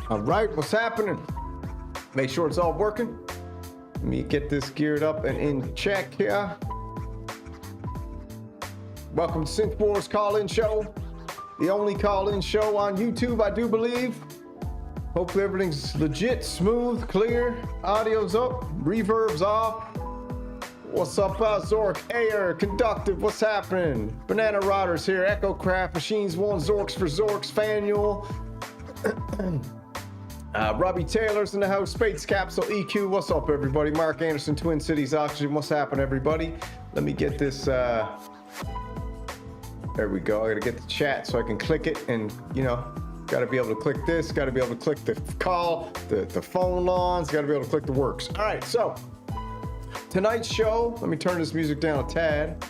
All right, what's happening? Make sure it's all working. Let me get this geared up and in check here. Welcome to Synth Wars call-in show. The only call-in show on YouTube, I do believe. Hopefully everything's legit, smooth, clear. Audio's up, reverb's off. What's up, Zork, Ayer, Conductive, what's happening? Banana Riders here, Echocraft, Machines 1, Zorks for Zorks, Fanuel. Robbie Taylor's in the house, Space Capsule, EQ, what's up everybody? Mark Anderson, Twin Cities Oxygen, what's happening everybody? Let me get this, there we go, I gotta get the chat so I can click it and, you know, gotta be able to click this, gotta be able to click the call, the phone lawns, gotta be able to click the works. All right, so, tonight's show, let me turn this music down a tad.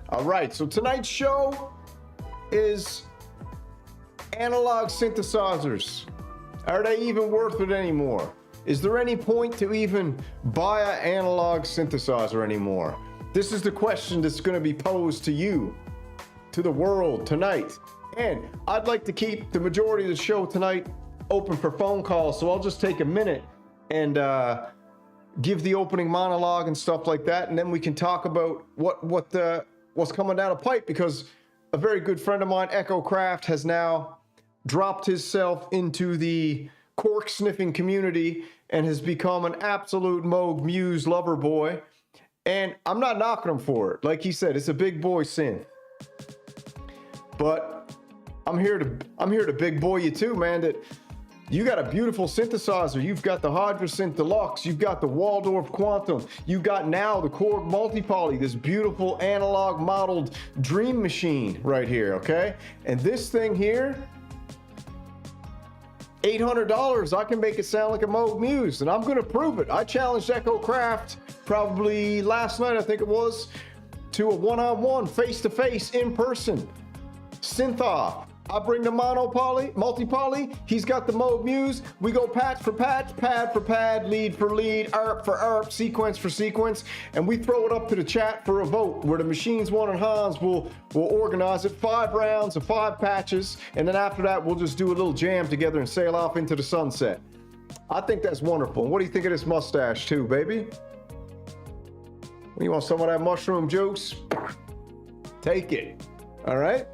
All right, so tonight's show is analog synthesizers. Are they even worth it anymore? Is there any point to even buy an analog synthesizer anymore? This is the question that's going to be posed to you, to the world tonight. And I'd like to keep the majority of the show tonight open for phone calls, so I'll just take a minute and give the opening monologue and stuff like that, and then we can talk about what's coming down a pipe, because a very good friend of mine, Echocraft, has now dropped himself into the cork sniffing community and has become an absolute Moog Muse lover boy. And I'm not knocking him for it. Like he said, it's a big boy synth. But I'm here to big boy you too, man, that you got a beautiful synthesizer. You've got the HydraSynth Deluxe. You've got the Waldorf Quantum. You got now the Korg Multi-Poly, this beautiful analog modeled dream machine right here, okay? And this thing here, $800, I can make it sound like a Moog Muse, and I'm gonna prove it. I challenged Echocraft probably last night, I think it was, to a one-on-one, face-to-face, in-person synth-off. I bring the multi-poly, he's got the Moog Muse, we go patch for patch, pad for pad, lead for lead, ARP for ARP, sequence for sequence, and we throw it up to the chat for a vote, where the Machines 1 and Hans will organize it, 5 rounds of 5 patches, and then after that, we'll just do a little jam together and sail off into the sunset. I think that's wonderful. And what do you think of this mustache too, baby? You want some of that mushroom juice? Take it, all right?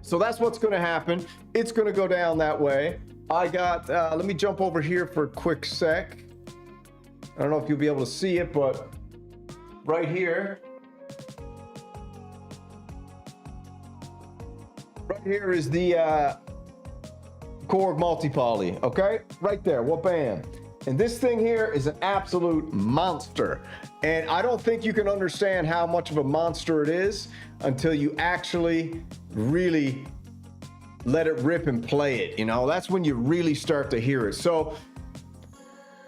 So that's what's going to happen. It's going to go down that way. I got, let me jump over here for a quick sec. I don't know if you'll be able to see it, but right here is the Korg Multi-Poly, okay? Right there, wha-bam. And this thing here is an absolute monster. And I don't think you can understand how much of a monster it is until you actually really let it rip and play it, you know? That's when you really start to hear it. So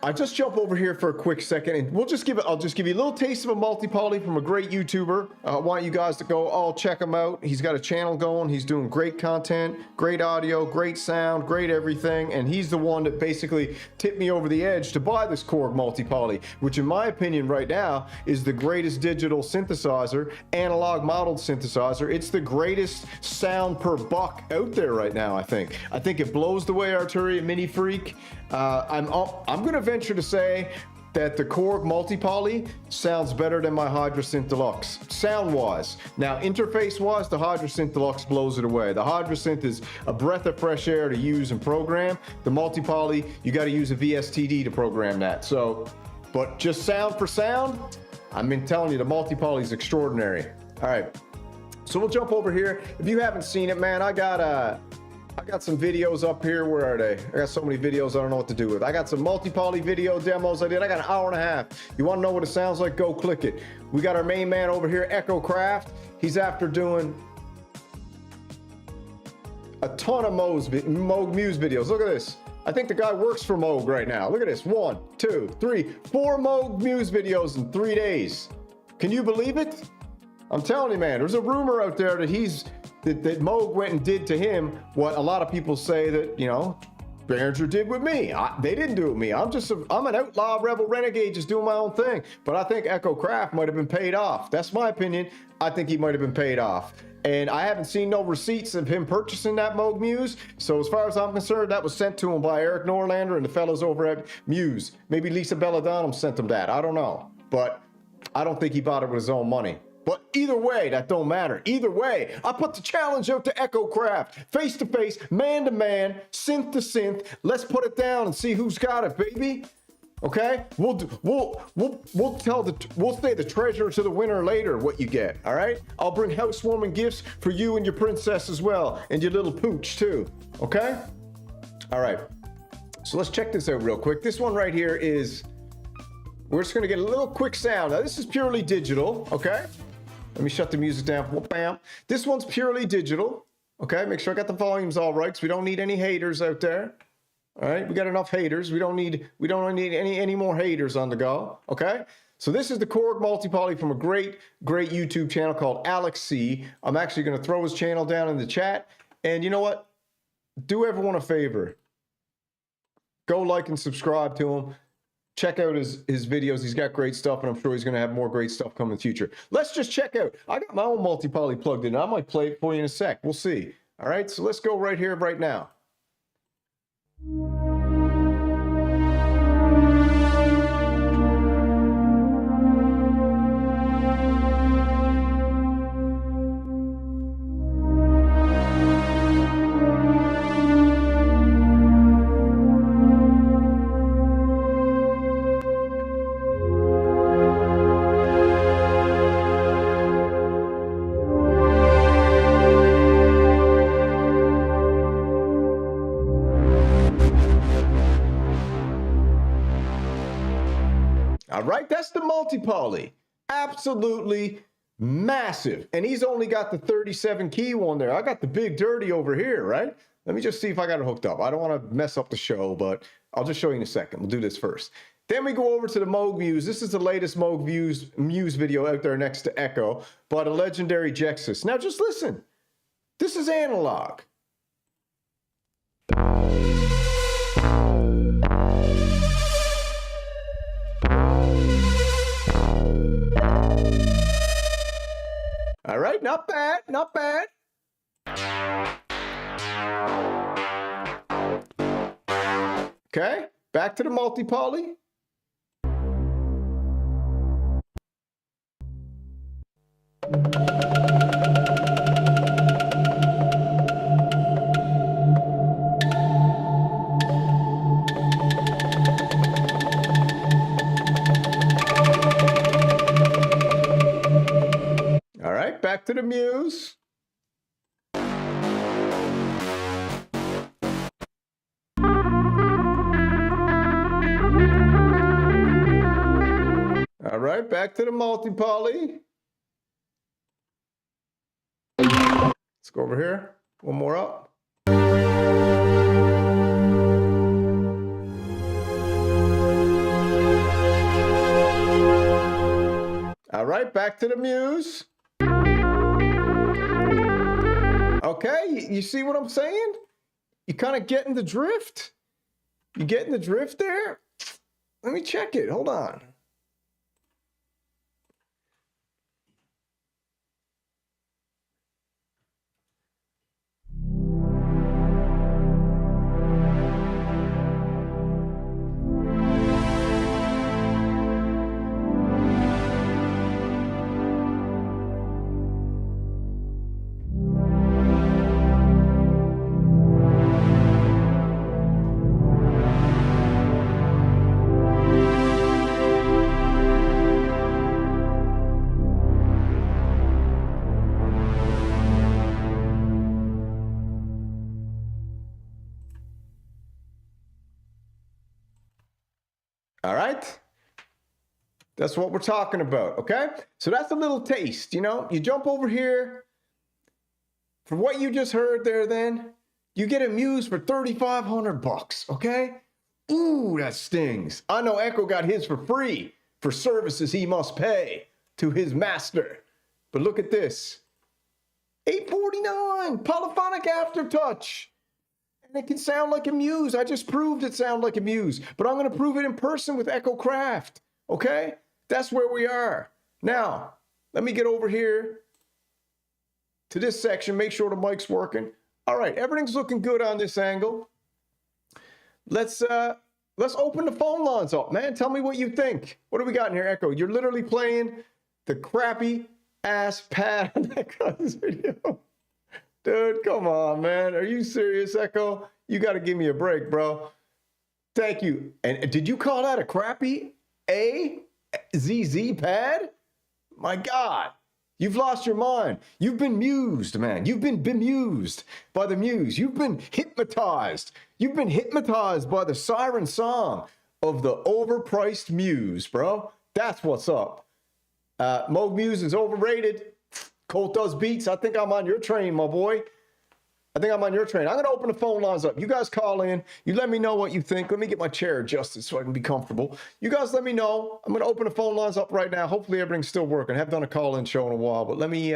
I just jump over here for a quick second, and I'll just give you a little taste of a multi-poly from a great YouTuber. I want you guys to go all check him out. He's got a channel going. He's doing great content, great audio, great sound, great everything. And he's the one that basically tipped me over the edge to buy this Korg multi-poly, which in my opinion right now is the greatest digital synthesizer, analog modeled synthesizer. It's the greatest sound per buck out there right now, I think. I think it blows the way Arturia Mini Freak. I'm gonna venture to say that the Korg Multi-Poly sounds better than my HydraSynth Deluxe, sound-wise. Now, interface-wise, the HydraSynth Deluxe blows it away. The HydraSynth is a breath of fresh air to use and program. The Multi-Poly, you gotta use a VSTD to program that. So, but just sound for sound, I've been telling you, the Multi-Poly is extraordinary. All right, so we'll jump over here. If you haven't seen it, man, I got some videos up here. Where are they? I got so many videos I don't know what to do with. I got some multi-poly video demos I did. I got an hour and a half. You want to know what it sounds like? Go click it. We got our main man over here, Echocraft. He's after doing a ton of Moog Muse videos. Look at this. I think the guy works for Moog right now. Look at this. 1, 2, 3, 4 Moog Muse videos in 3 days. Can you believe it? I'm telling you, man, there's a rumor out there that that Moog went and did to him what a lot of people say that, you know, Behringer did with me. They didn't do it with me. I'm an outlaw rebel renegade just doing my own thing. But I think Echocraft might have been paid off. That's my opinion. I think he might have been paid off. And I haven't seen no receipts of him purchasing that Moog Muse. So as far as I'm concerned, that was sent to him by Eric Norlander and the fellows over at Muse. Maybe Lisa Belladonna sent him that. I don't know. But I don't think he bought it with his own money. But either way, that don't matter. Either way, I put the challenge out to Echocraft. Face to face, man to man, synth to synth. Let's put it down and see who's got it, baby. Okay? We'll say the treasure to the winner later what you get. All right? I'll bring housewarming gifts for you and your princess as well, and your little pooch too. Okay? All right. So let's check this out real quick. This one right here is, we're just gonna get a little quick sound. Now this is purely digital. Okay? Let me shut the music down. Whoop, bam. This one's purely digital. Okay? Make sure I got the volumes all right, because we don't need any haters out there. All right, we got enough haters. We don't need any more haters on the go. Okay, so this is the Korg multi-poly from a great YouTube channel called Alex C. I'm actually going to throw his channel down in the chat. And you know what? Do everyone a favor. Go like and subscribe to him. Check out his videos. He's got great stuff, and I'm sure he's going to have more great stuff coming in the future. Let's just check out. I got my own multi-poly plugged in. I might play it for you in a sec. We'll see. All right, so let's go right here, right now. All right, that's the multi-poly. Absolutely massive. And he's only got the 37 key one there. I got the big dirty over here, right? Let me just see if I got it hooked up. I don't want to mess up the show, but I'll just show you in a second. We'll do this first. Then we go over to the Moog Muse. This is the latest Moog Muse video out there next to Echo, but a legendary Jexus. Now just listen. This is analog. All right, not bad, not bad. Okay, back to the multi-poly. All right, back to the Muse. All right, back to the multi-poly. Let's go over here. One more up. All right, back to the Muse. Okay, you see what I'm saying? You kind of getting the drift? You getting the drift there? Let me check it. Hold on. All right, that's what we're talking about, okay? So that's a little taste, you know? You jump over here, for what you just heard there then, you get a Muse for 3,500 bucks, okay? Ooh, that stings. I know Echo got his for free for services he must pay to his master. But look at this, $849, polyphonic aftertouch. And it can sound like a Muse. I just proved it sounded like a Muse, but I'm going to prove it in person with Echocraft. Okay? That's where we are. Now, let me get over here to this section, make sure the mic's working. All right, everything's looking good on this angle. Let's open the phone lines up, man. Tell me what you think. What do we got in here, Echo? You're literally playing the crappy ass pad on Echo's video. Dude, come on, man. Are you serious, Echo? You got to give me a break, bro. Thank you. And did you call that a crappy AZZ pad? My God. You've lost your mind. You've been mused, man. You've been bemused by the muse. You've been hypnotized. You've been hypnotized by the siren song of the overpriced muse, bro. That's what's up. Moog Muse is overrated. Colt does beats. I think I'm on your train, my boy. I think I'm on your train. I'm going to open the phone lines up. You guys call in. You let me know what you think. Let me get my chair adjusted so I can be comfortable. You guys let me know. I'm going to open the phone lines up right now. Hopefully everything's still working. I haven't done a call-in show in a while, but let me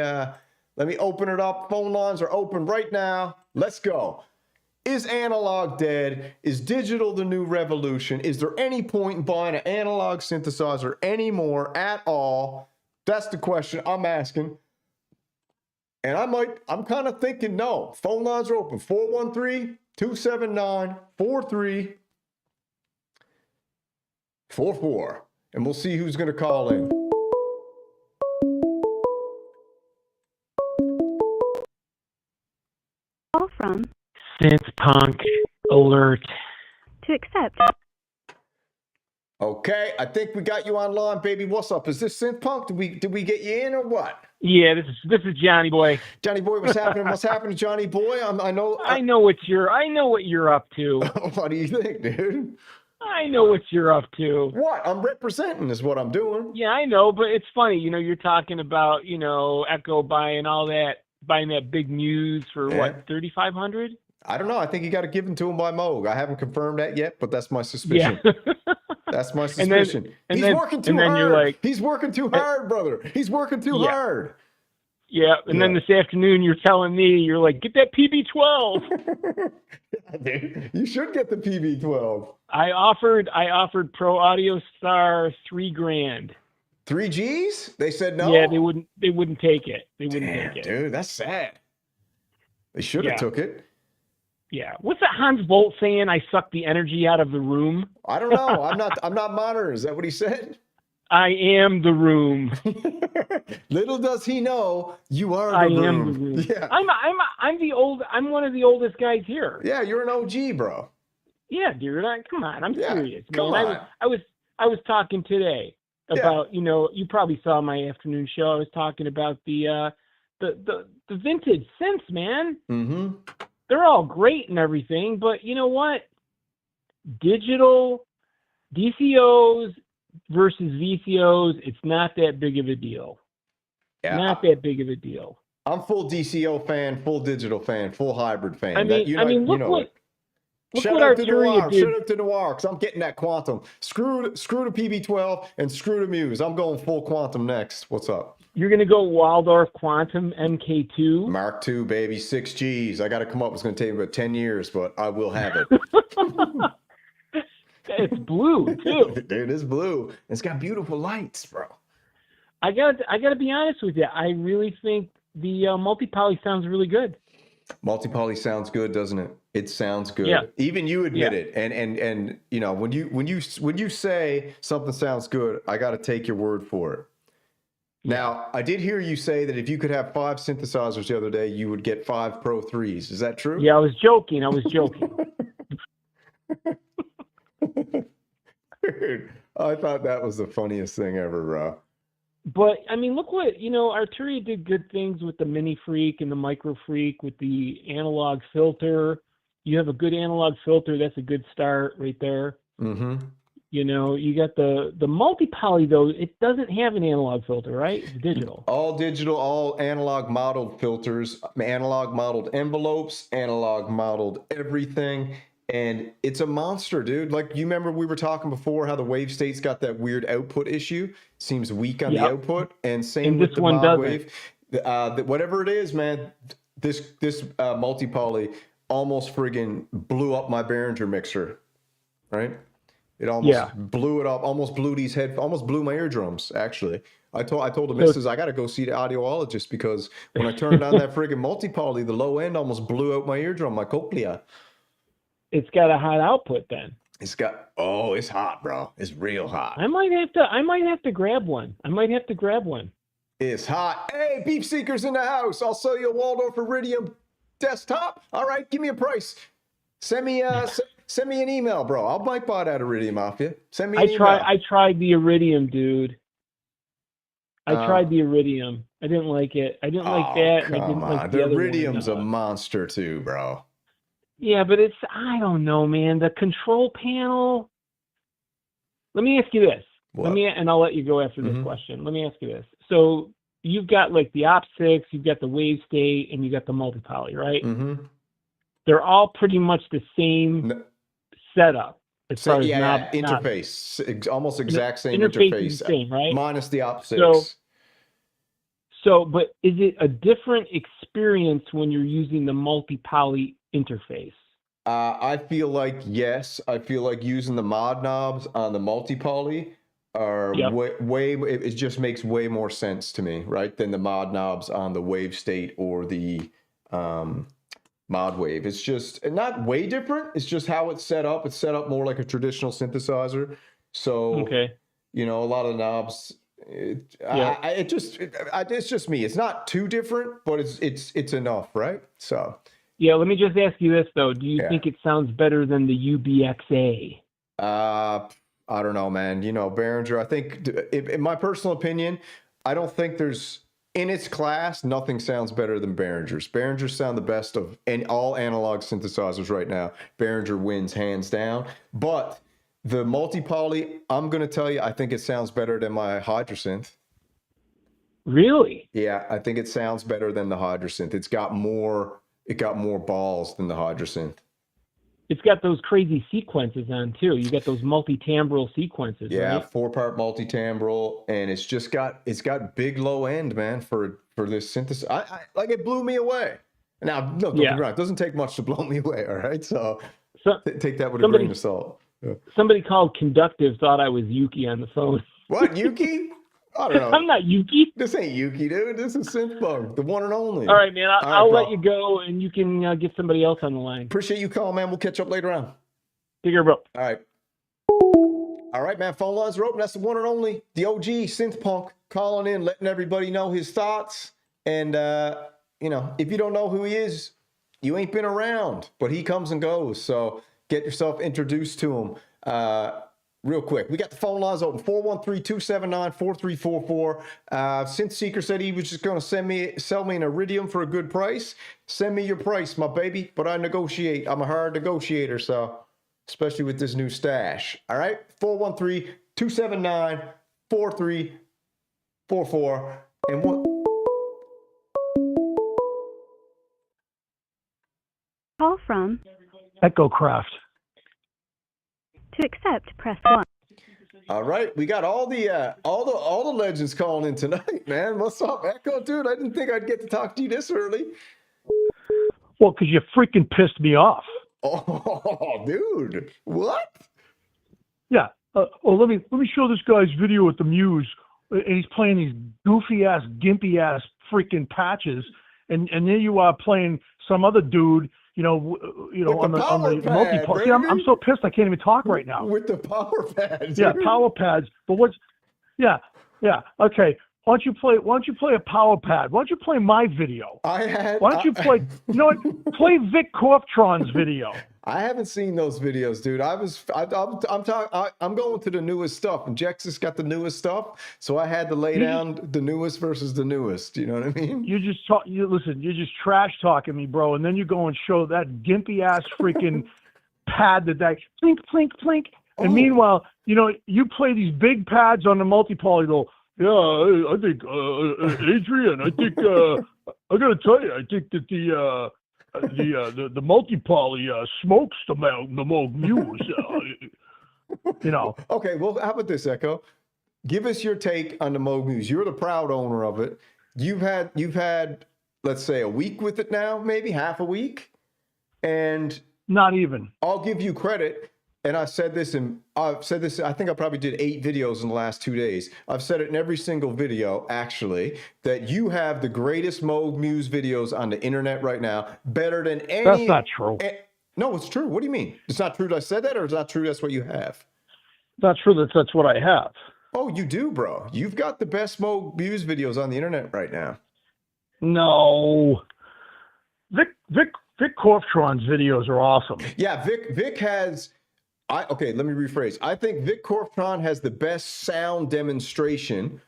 open it up. Phone lines are open right now. Let's go. Is analog dead? Is digital the new revolution? Is there any point in buying an analog synthesizer anymore at all? That's the question I'm asking. And I'm kind of thinking no. Phone lines are open. 413-279-4344. And we'll see who's going to call in. Call from Synth Punk alert. to accept. Okay, I think we got you online, baby. What's up? Is this Synth Punk? Did we get you in or what? Yeah, this is Johnny Boy. Johnny Boy, what's happening? What's happening, Johnny Boy? I know what you're up to. What do you think, dude? I know what you're up to. What? I'm representing is what I'm doing. Yeah, I know, but it's funny. You're talking about Echo buying that big Muse for what, $3,500? I don't know. I think you got to give them to him by Moog. I haven't confirmed that yet, but that's my suspicion. Yeah. That's my suspicion. He's working too hard. You're like, he's working too hard, brother. He's working too hard. Yeah, and then this afternoon you're telling me, you're like, get that PB12. Dude, you should get the PB12. I offered Pro Audio Star $3,000. 3 G's? They said no. Yeah, they wouldn't take it. They wouldn't take it. Dude, that's sad. They should have took it. Yeah. What's that Hans Volt saying? I suck the energy out of the room. I don't know. I'm not monitoring. Is that what he said? I am the room. Little does he know you are I the room. am the room. Yeah. I'm one of the oldest guys here. Yeah, you're an OG, bro. Yeah, dude. Come on. I'm serious, man. Come on. I was talking today about, you probably saw my afternoon show. I was talking about the vintage synths, man. Mm-hmm. They're all great and everything, but you know what? Digital DCOs versus VCOs, it's not that big of a deal. Yeah. Not that big of a deal. I'm full DCO fan, full digital fan, full hybrid fan. Look what Shout out to Arturia did. Shout out to Noir, because I'm getting that quantum. Screw the PB12 and screw the Muse. I'm going full quantum next. What's up? You're going to go Waldorf Quantum MK2? Mark II, baby, 6 Gs. I got to come up. It's going to take about 10 years, but I will have it. It's blue, too. Dude, it's blue. It's got beautiful lights, bro. I got to be honest with you. I really think the multi-poly sounds really good. Multi-poly sounds good, doesn't it? It sounds good. Yeah. Even you admit it. And when you say something sounds good, I got to take your word for it. Now, I did hear you say that if you could have 5 synthesizers the other day, you would get 5 Pro 3s. Is that true? Yeah, I was joking. Dude, I thought that was the funniest thing ever, bro. But, look what, Arturia did good things with the Mini Freak and the Micro Freak with the analog filter. You have a good analog filter. That's a good start right there. Mm-hmm. You got the multi-poly, though. It doesn't have an analog filter, right? It's digital. All digital, all analog modeled filters, analog modeled envelopes, analog modeled everything. And it's a monster, dude. Like, you remember we were talking before how the wave state's got that weird output issue. Seems weak on the output. And same with the mod wave. Whatever it is, man, this multi-poly almost friggin' blew up my Behringer mixer, right? It almost blew it up, almost blew almost blew my eardrums, actually. I told the missus I got to go see the audiologist because when I turned on that friggin' multi-poly, the low end almost blew out my eardrum, my cochlea. It's got a hot output then. It's hot, bro. It's real hot. I might have to grab one. It's hot. Hey, Beef Seeker's in the house. I'll sell you a Waldorf Iridium desktop. All right, give me a price. Send me an email, bro. I might buy that Iridium off you. Send me an email. I tried the Iridium, dude. I tried the Iridium. I didn't like it. I didn't like that. And I didn't like the other Iridium's one. a monster too, bro. Yeah, but I don't know, man. The control panel. Let me ask you this. What? And I'll let you go after this question. Let me ask you this. So you've got like the Op6, you've got the Wave State, and you got the multi-poly, right? Mm-hmm. They're all pretty much the same setup. As far as interface, almost exact same interface. Interface, Is the same, right? Minus the Op6. So, but is it a different experience when you're using the multi-poly interface? I feel like yes. I feel like using the mod knobs on the multi-poly are way. It just makes way more sense to me, right, than the mod knobs on the Wave State or the Mod Wave. It's just not way different. It's just how it's set up. It's set up more like a traditional synthesizer. So, you know, a lot of the knobs. It's just me. It's not too different, but it's enough, right? So. Yeah, let me just ask you this though. Do you think it sounds better than the UBXA? I don't know, man. You know, Behringer, I think, in my personal opinion, I don't think there's, in its class, nothing sounds better than Behringers. Behringers sound the best of all analog synthesizers right now. Behringer wins hands down. But the multi-poly, I'm going to tell you, I think it sounds better than my Hydrasynth. Really? Yeah, I think it sounds better than the Hydrasynth. It got more balls than the Hydrasynth. It's got those crazy sequences on too. You got those multi-timbral sequences. Yeah, right? 4-part multi-timbral, and it's got big low end, man, for this synthesis. I like it blew me away. Now, no, don't get me wrong, it doesn't take much to blow me away, all right? So take that with a grain of salt. Yeah. Somebody called Conductive thought I was Yuki on the phone. What, Yuki? I don't know. I'm not Yuki. This ain't Yuki, dude. This is Synth Punk, the one and only. All right, man. I'll let you go, and you can get somebody else on the line. Appreciate you calling, man. We'll catch up later on. Take care, bro. All right, man. Phone lines are open. That's the one and only, the OG Synth Punk, calling in, letting everybody know his thoughts. And, you know, if you don't know who he is, you ain't been around, but he comes and goes. So get yourself introduced to him. Real quick, we got the phone lines open, 413-279-4344. Synth Seeker said he was just going to sell me an Iridium for a good price. Send me your price, my baby, but I negotiate. I'm a hard negotiator, so especially with this new stash. All right, 413-279-4344. And what? Call from Echocraft. to accept, press 1. All right, we got all the legends calling in tonight, man. What's up, Echo, dude? I didn't think I'd get to talk to you this early. Well, because you freaking pissed me off. Oh, dude, what? Yeah. Let me show this guy's video with the Muse, and he's playing these goofy ass, gimpy ass freaking patches, and there you are playing some other dude. You know, on the multi-pole. See, I'm so pissed I can't even talk right now. With the power pads. Yeah, power pads. But yeah. Okay. Why don't you play a power pad? Why don't you play my video? Why don't you play? You know what? Play Vic Corftron's video. I haven't seen those videos, dude. I'm going to the newest stuff, and Jexus got the newest stuff, so I had to lay down the newest versus the newest. You know what I mean? You're just trash talking me, bro, and then you go and show that gimpy ass freaking pad that plink plink plink, and meanwhile, you know, you play these big pads on the multi-poly. You go, yeah, I think Adrian, I think I gotta tell you, I think that the multi-poly smokes the Moog Muse. You know. Okay, well, how about this, Echo? Give us your take on the Moog Muse. You're the proud owner of it. You've had, let's say, a week with it now, maybe half a week. And Not even. I'll give you credit. And I've said this, I think I probably did 8 videos in the last 2 days. I've said it in every single video, actually, that you have the greatest Moog Muse videos on the internet right now, better than any. That's not true. No, it's true. What do you mean? It's not true that I said that, or it's not true that's what you have? That's true. That's what I have. Oh, you do, bro. You've got the best Moog Muse videos on the internet right now. No. Vic Corftron's videos are awesome. Yeah, Vic has... okay, let me rephrase. I think Vic Corftron has the best sound demonstration,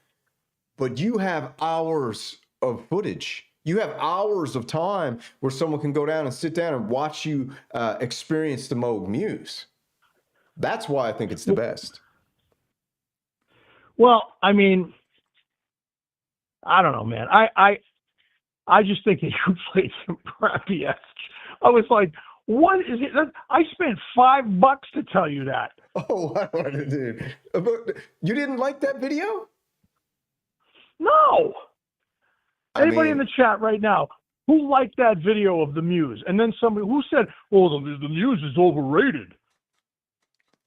but you have hours of footage. You have hours of time where someone can go down and sit down and watch you experience the Moog Muse. That's why I think it's the best. Well, I mean, I don't know, man. I just think that you played some crappy ass. I was like, what is it? I spent $5 to tell you that. Oh, wow, dude. You didn't like that video? No. Anybody in the chat right now who liked that video of the Muse? And then somebody who said, "Oh, the Muse is overrated."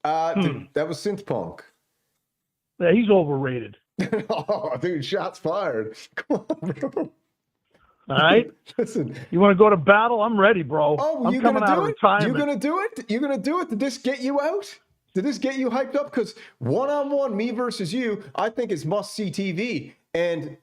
Dude, that was Synth Punk. Yeah, he's overrated. Oh, dude, shots fired. Come on, bro. All right. Listen. You want to go to battle? I'm ready, bro. Oh, I'm you coming gonna out do of it? retirement. You gonna do it? You gonna do it? Did this get you out? Did this get you hyped up? Because one-on-one, me versus you, I think is must-see TV. And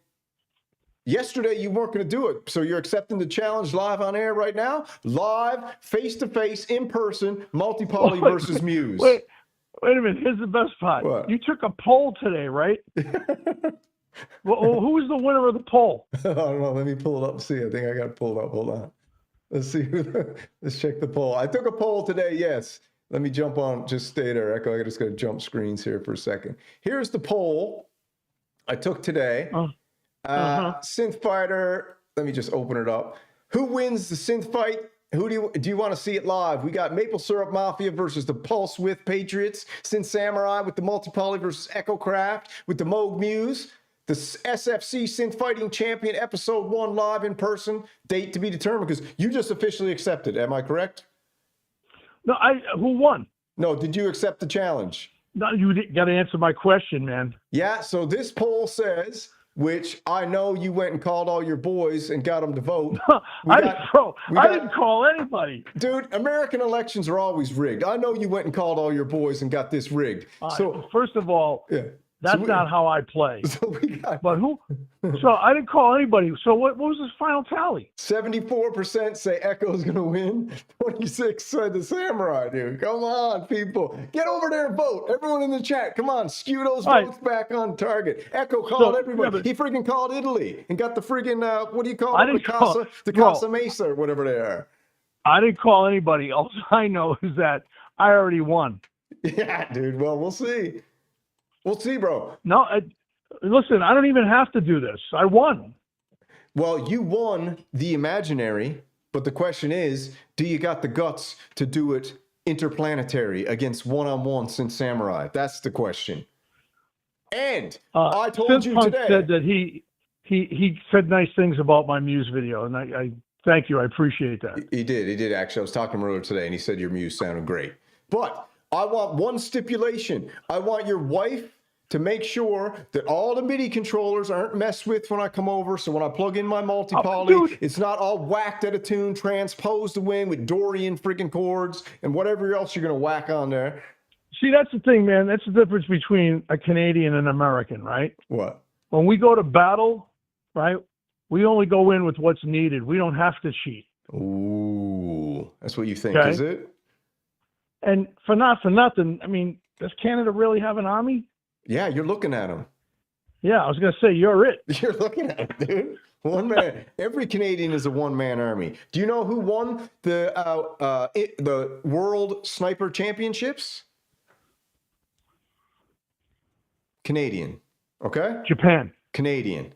yesterday you weren't gonna do it, so you're accepting the challenge live on air right now, live, face-to-face, in person, multi-poly versus Muse. Wait a minute. Here's the best part. What? You took a poll today, right? Well, who was the winner of the poll? I don't know. Let me pull it up and see. I think I got it pulled up. Hold on. Let's see. Let's check the poll. I took a poll today. Yes. Let me jump on. Just stay there, Echo. I just got to jump screens here for a second. Here's the poll I took today. Synth Fighter. Let me just open it up. Who wins the Synth Fight? Who do you want to see it live? We got Maple Syrup Mafia versus the Pulse Width Patriots. Synth Samurai with the Multipoly versus Echocraft with the Moog Muse. The SFC Synth Fighting Champion Episode 1 live in person. Date to be determined because you just officially accepted. Am I correct? No, who won? No, did you accept the challenge? No, you got to answer my question, man. Yeah, so this poll says, which I know you went and called all your boys and got them to vote. I didn't call anybody. Dude, American elections are always rigged. I know you went and called all your boys and got this rigged. So first of all, yeah. That's not how I play. So we got, but who? So I didn't call anybody. So what was this final tally? 74% say Echo's going to win. 26 said the Samurai, dude. Come on, people. Get over there and vote. Everyone in the chat, come on. Skew those votes back on target. Echo called everybody. He friggin' called Italy and got the friggin', what do you call it? The Casa Mesa or whatever they are. I didn't call anybody. All I know is that I already won. Yeah, dude. Well, we'll see. We'll see, bro. No, listen, I don't even have to do this. I won. Well, you won the imaginary, but the question is, do you got the guts to do it interplanetary against one-on-one Synth Samurai? That's the question. And I told you Punk today. Said that he said nice things about my Muse video, and I thank you. I appreciate that. He did actually. I was talking to him earlier today, and he said your Muse sounded great. But I want one stipulation. I want your wife to make sure that all the MIDI controllers aren't messed with when I come over. So when I plug in my multi-poly, it's not all whacked out of tune, transposed away with Dorian freaking chords and whatever else you're going to whack on there. See, that's the thing, man. That's the difference between a Canadian and an American, right? What? When we go to battle, right, we only go in with what's needed. We don't have to cheat. Ooh, that's what you think, okay? Is it? And for nothing, I mean, does Canada really have an army? Yeah, you're looking at them. Yeah, I was going to say, you're it. You're looking at them, dude. One man. Every Canadian is a one-man army. Do you know who won the World Sniper Championships? Canadian. Okay? Japan. Canadian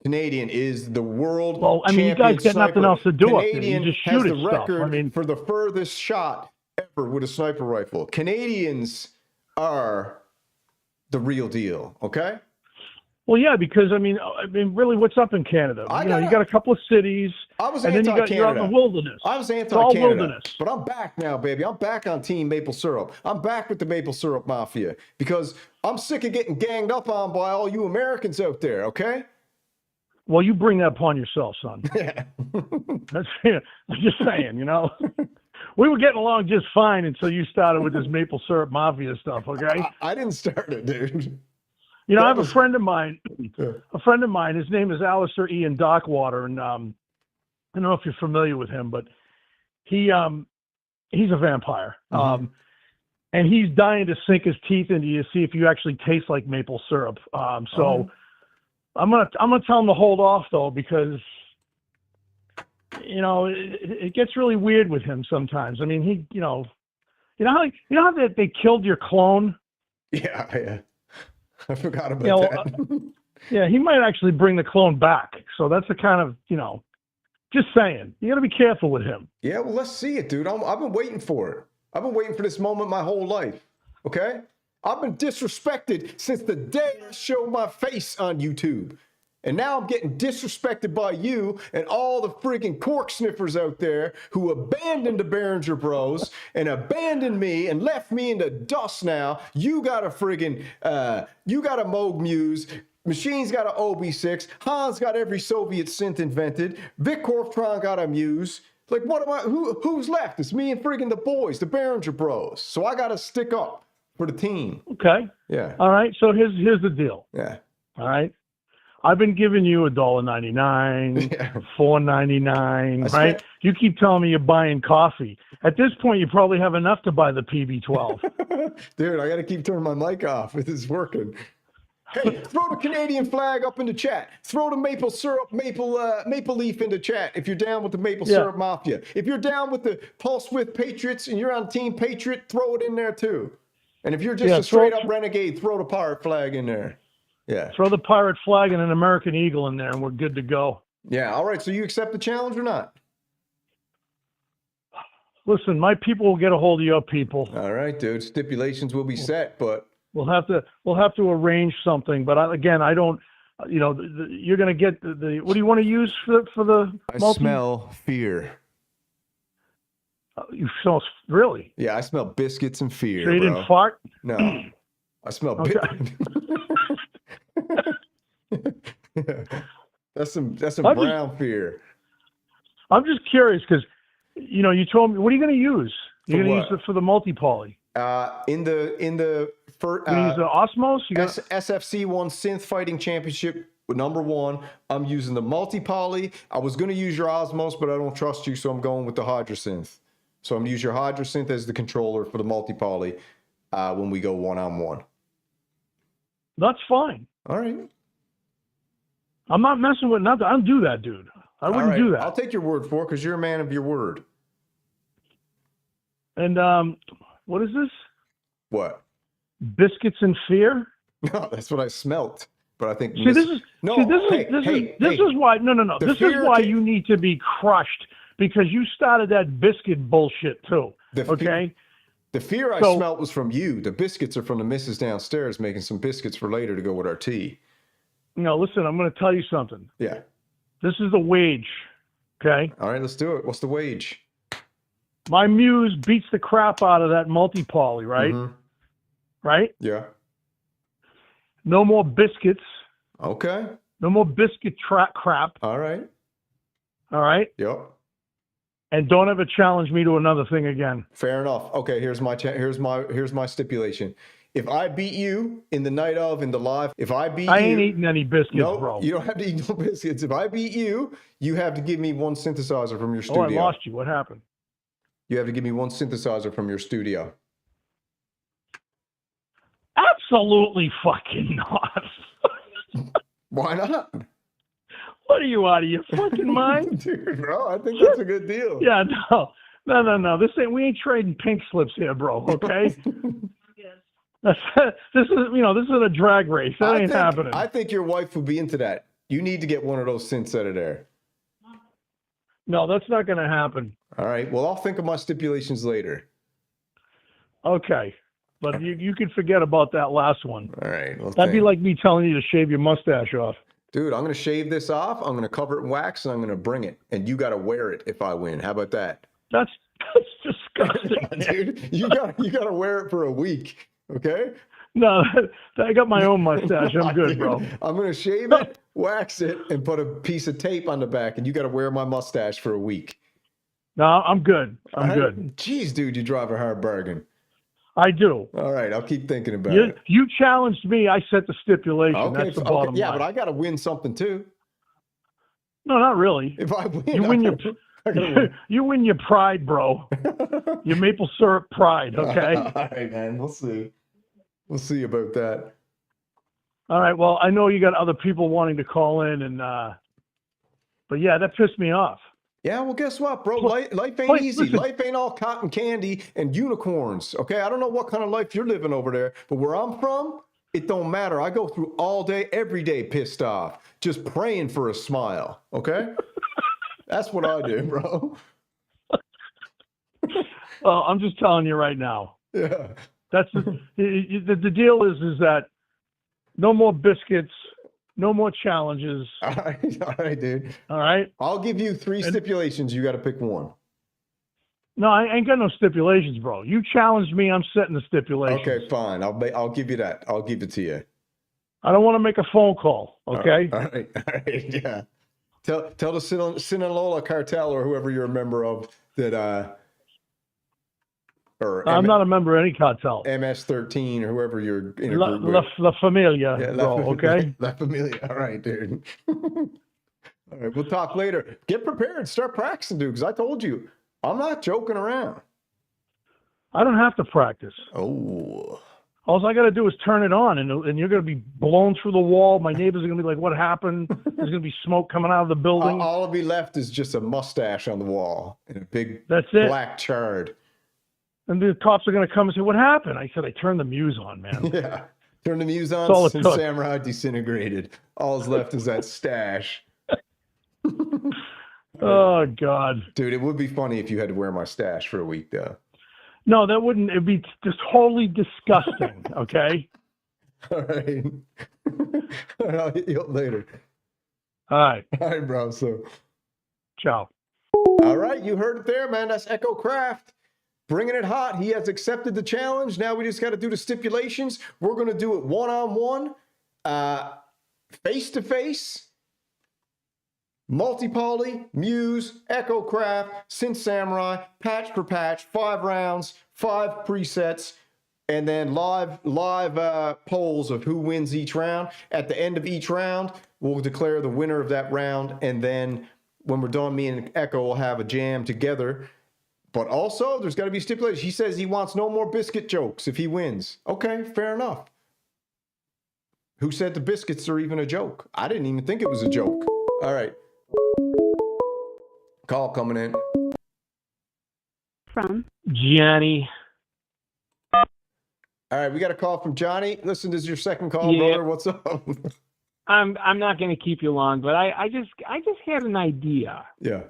is the world. Well, I mean, you guys got nothing else to do Canadian up there. You just has shoot the at record stuff. I mean, for the furthest shot ever with a sniper rifle. Canadians are the real deal, okay? Well, yeah, because I mean, really, what's up in Canada? You got a couple of cities, and then you're out in the wilderness. I was It's all anti-Canada, wilderness. but I'm back now, baby. I'm back on Team Maple Syrup. I'm back with the Maple Syrup Mafia because I'm sick of getting ganged up on by all you Americans out there. Okay? Well, you bring that upon yourself, son. Yeah. I'm just saying, we were getting along just fine until you started with this Maple Syrup Mafia stuff. Okay? I didn't start it, dude. I have a friend of mine. His name is Alistair Ian Darkwater, and I don't know if you're familiar with him, but he's a vampire, and he's dying to sink his teeth into you to see if you actually taste like maple syrup. I'm gonna tell him to hold off though, because it gets really weird with him sometimes. I mean, he you know how they killed your clone. Yeah. I forgot about that. Yeah, he might actually bring the clone back. So that's the kind of, just saying. You got to be careful with him. Yeah, well, let's see it, dude. I've been waiting for it. I've been waiting for this moment my whole life. Okay? I've been disrespected since the day I showed my face on YouTube. And now I'm getting disrespected by you and all the freaking cork sniffers out there who abandoned the Behringer Bros and abandoned me and left me in the dust now. You got a friggin', you got a Moog Muse. Machine's got an OB6. Hans got every Soviet synth invented. Vic Korftron got a Muse. Like, what am I, who's left? It's me and friggin' the boys, the Behringer Bros. So I got to stick up for the team. Okay. Yeah. All right. So here's the deal. Yeah. All right. I've been giving you $1.99, Yeah. $4.99, right? You keep telling me you're buying coffee. At this point, you probably have enough to buy the PB12. Dude, I got to keep turning my mic off. It is working. Hey, throw the Canadian flag up in the chat. Throw the maple syrup, maple leaf into chat if you're down with the Maple Syrup Mafia. If you're down with the Pulse Width Patriots and you're on Team Patriot, throw it in there too. And if you're just a straight up renegade, throw the pirate flag in there. Yeah. Throw the pirate flag and an American eagle in there, and we're good to go. Yeah. All right. So you accept the challenge or not? Listen, my people will get a hold of your people. All right, dude. Stipulations will be set, but we'll have to arrange something. But I don't. You're going to get the. What do you want to use for the? I smell fear. You smell really? Yeah, I smell biscuits and fear. So you didn't fart? No, I smell. That's some brown fear. I'm just curious because you told me, what are you going to use? You're going to use it for the multi-poly. In the you're going to use the Osmos? SFC1 Synth Fighting Championship #1. I'm using the multi-poly. I was going to use your Osmos, but I don't trust you, so I'm going with the Hydrosynth. So I'm going to use your Hydrosynth as the controller for the multi-poly when we go one-on-one. That's fine. All right. I'm not messing with nothing. I don't do that, dude. I wouldn't do that. I'll take your word for it because you're a man of your word. And what is this? What? Biscuits and fear? No, that's what I smelt. But I think this is why This is why you need to be crushed, because you started that biscuit bullshit too. The fear I smelt was from you. The biscuits are from the missus downstairs making some biscuits for later to go with our tea. No, listen, I'm going to tell you something. Yeah. This is the wage, okay? All right, let's do it. What's the wage? My Muse beats the crap out of that multi-poly, right? Mm-hmm. Right? Yeah. No more biscuits. Okay. No more biscuit crap. All right. All right? Yep. And don't ever challenge me to another thing again. Fair enough. Okay, here's my stipulation. If I beat you in the live, I ain't eating any biscuits, bro. You don't have to eat no biscuits. If I beat you, you have to give me one synthesizer from your studio. Oh, I lost you. What happened? You have to give me one synthesizer from your studio. Absolutely fucking not. Why not? What are you, out of your fucking mind? Dude, bro, I think that's a good deal. Yeah, no. We ain't trading pink slips here, bro, okay? This is a drag race. That ain't happening. I think your wife would be into that. You need to get one of those synths out of there. No, that's not going to happen. All right. Well, I'll think of my stipulations later. Okay. but you can forget about that last one. All right. Well, That'd be thanks. like me telling you to shave your mustache off. Dude, I'm going to shave this off. I'm going to cover it in wax and I'm going to bring it. And you got to wear it if I win. How about that? That's disgusting. Dude, you got to wear it for a week. Okay? No, I got my own mustache. I'm good, Dude, bro. I'm going to shave it, wax it, and put a piece of tape on the back. And you got to wear my mustache for a week. No, I'm good. I'm All right? good. Jeez, dude, you drive a hard bargain. I do. All right, I'll keep thinking about it. You challenged me. I set the stipulation. Okay, That's the bottom yeah, line. but I got to win something too. No, not really. If I win, You win your I gotta win. you win your pride, bro. Your maple syrup pride. Okay. All right, man. We'll see. We'll see about that. All right. Well, I know you got other people wanting to call in, and but yeah, that pissed me off. Yeah, well, guess what, bro? Life ain't easy. Listen. Life ain't all cotton candy and unicorns. Okay, I don't know what kind of life you're living over there, but where I'm from, it don't matter. I go through all day, every day, pissed off, just praying for a smile. Okay, that's what I do, bro. Well, I'm just telling you right now. Yeah. That's the deal is that no more biscuits, no more challenges. All right, dude. All right. I'll give you 3 stipulations. You got to pick one. No, I ain't got no stipulations, bro. You challenged me. I'm setting the stipulations. Okay, fine. I'll give you that. I'll give it to you. I don't want to make a phone call. Okay. All right. Yeah. Tell the Sinaloa cartel or whoever you're a member of that. Or I'm not a member of any cartel. MS-13 or whoever you're in a group with. La Familia, Yeah, bro. Okay. La Familia. All right, dude. All right, we'll talk later. Get prepared. Start practicing, dude. Because I told you, I'm not joking around. I don't have to practice. Oh. All I got to do is turn it on, and you're going to be blown through the wall. My neighbors are going to be like, "What happened?" There's going to be smoke coming out of the building. All of me left is just a mustache on the wall and a big That's it. black chard. And the cops are going to come and say, "What happened?" I said, "I turned the muse on, man." Yeah. Turn the muse on, That's all it Synth took. Samurai disintegrated. All's left is that stash. Oh God. Dude, it would be funny if you had to wear my stash for a week, though. No, that wouldn't. It'd be just totally disgusting. Okay. All right. I'll hit you up later. All right. All right, bro. So, Ciao. all right, you heard it there, man. That's Echocraft. Bringing it hot. He has accepted the challenge. Now we just got to do the stipulations. We're going to do it one-on-one, face-to-face, multi-poly, Muse, Echocraft, Synth Samurai, patch for patch, 5 rounds, 5 presets, and then live polls of who wins each round. At the end of each round, we'll declare the winner of that round, and then when we're done, me and Echo will have a jam together. But also, there's got to be stipulations. He says he wants no more biscuit jokes if he wins. Okay, fair enough. Who said the biscuits are even a joke? I didn't even think it was a joke. All right. Call coming in. From Gianni. All right, we got a call from Johnny. Listen, this is your second call, Yeah. brother. What's up? I'm not going to keep you long, but I just had an idea. Yeah.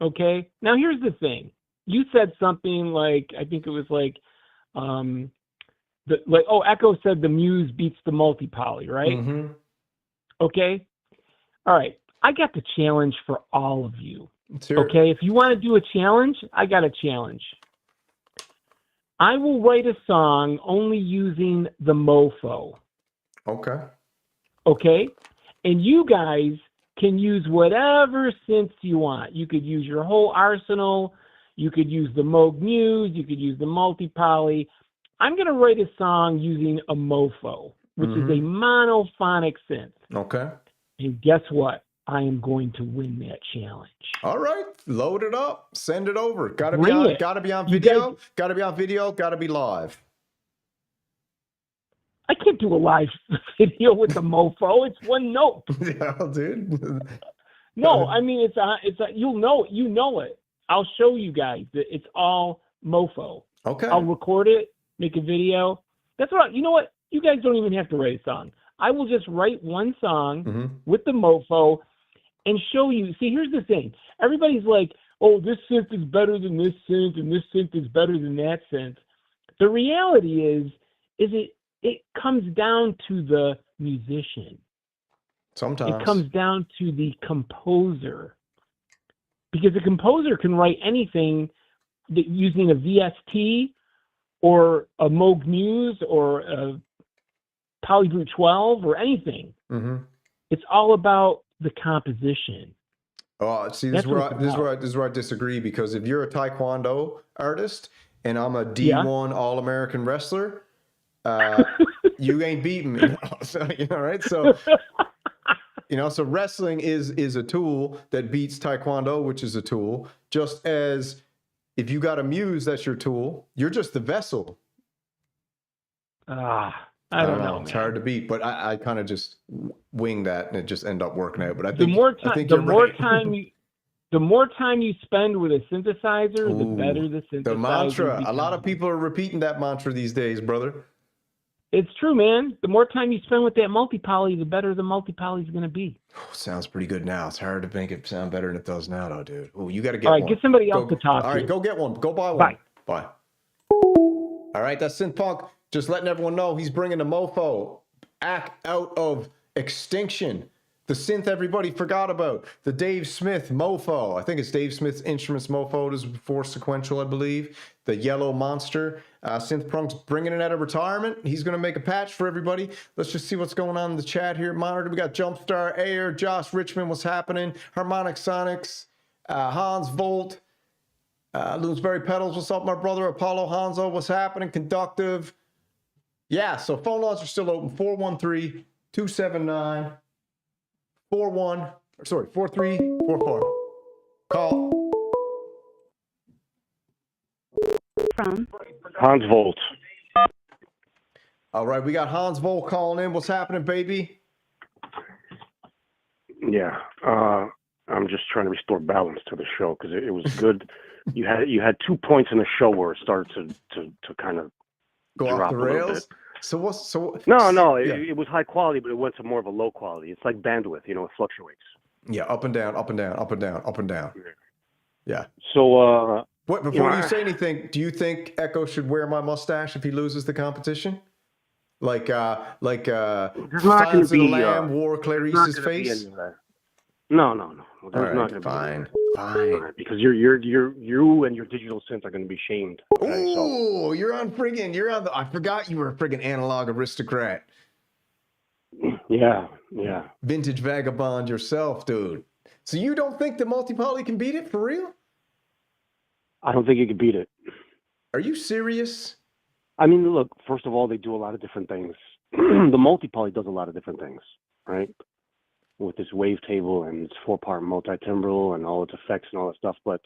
Okay. Now here's the thing. You said something like, I think it was like, Echo said the Muse beats the multi-poly, right? Mm-hmm. Okay. All right. I got the challenge for all of you. Let's hear it. Okay. If you want to do a challenge, I got a challenge. I will write a song only using the mofo. Okay. Okay. And you guys can use whatever synths you want. You could use your whole arsenal. You could use the Moog Muse. You could use the multi-poly. I'm going to write a song using a mofo, which is a monophonic synth. Okay. And guess what? I am going to win that challenge. All right. Load it up. Send it over. Gotta be Bring on. it. Gotta be on You video. guys- Gotta be on video. Gotta be live. I can't do a live video with the mofo. It's one note. Yeah, dude. No, I mean you know it. I'll show you guys that it's all mofo. Okay. I'll record it, make a video. That's what you know what? You guys don't even have to write a song. I will just write one song with the mofo and show you. See, here's the thing. Everybody's like, oh, this synth is better than this synth, and this synth is better than that synth. the reality is it comes down to the musician. Sometimes it comes down to the composer, because the composer can write anything using a VST or a Moog Muse or a Polybrute 12 or anything. Mm-hmm. It's all about the composition. Oh, see, this is where I disagree, because if you're a Taekwondo artist and I'm a D1 All-American wrestler, you ain't beating me. So, right? So, so wrestling is a tool that beats Taekwondo, which is a tool. Just as if you got a muse, that's your tool. You're just the vessel. I don't know. It's hard to beat, but I kind of just wing that and it just end up working out. But I think the more time you spend with a synthesizer, the better the synthesizer. The mantra. becomes. A lot of people are repeating that mantra these days, brother. It's true, man. The more time you spend with that multi-poly, the better the multi-poly is going to be. Sounds pretty good now. It's hard to make it sound better than it does now, though, dude. Oh, you got to get one. All right, one. get somebody else to talk to. All right, go get one. Go buy one. Bye. All right, that's Synth Punk. Just letting everyone know he's bringing the mofo out of extinction. The synth everybody forgot about. The Dave Smith mofo. I think it's Dave Smith's Instruments mofo. It is before Sequential, I believe. The yellow monster. Synth Punk's bringing it out of retirement. He's going to make a patch for everybody. Let's just see what's going on in the chat here. Monitor. We got Jumpstar Air, Josh Richmond, what's happening? Harmonic Sonics, Hans Volt, Loonsberry Pedals, what's up, my brother? Apollo Hanzo, what's happening? Conductive. Yeah, so phone lines are still open. 413-279 4344. Call. From Hans Volt. All right, we got Hans Volt calling in. What's happening, baby? Yeah, I'm just trying to restore balance to the show because it was good. You had 2 points in the show where it started to kind of go drop off the rails. No, it was high quality, but it went to more of a low quality. It's like bandwidth, it fluctuates. Yeah, up and down, up and down, up and down, up and down. Yeah. So, before you say anything, do you think Echo should wear my mustache if he loses the competition? Like Silence of the Lamb wore Clarice's face? No. All right, fine. Because you and your digital synth are going to be shamed. Okay? Oh, you're on I forgot you were a friggin' analog aristocrat. Yeah. Vintage vagabond yourself, dude. So you don't think the multi-poly can beat it for real? I don't think you can beat it. Are you serious? I mean, look, first of all, they do a lot of different things. The multi-poly does a lot of different things, right? With this wavetable and its 4-part multi-timbral and all its effects and all that stuff. But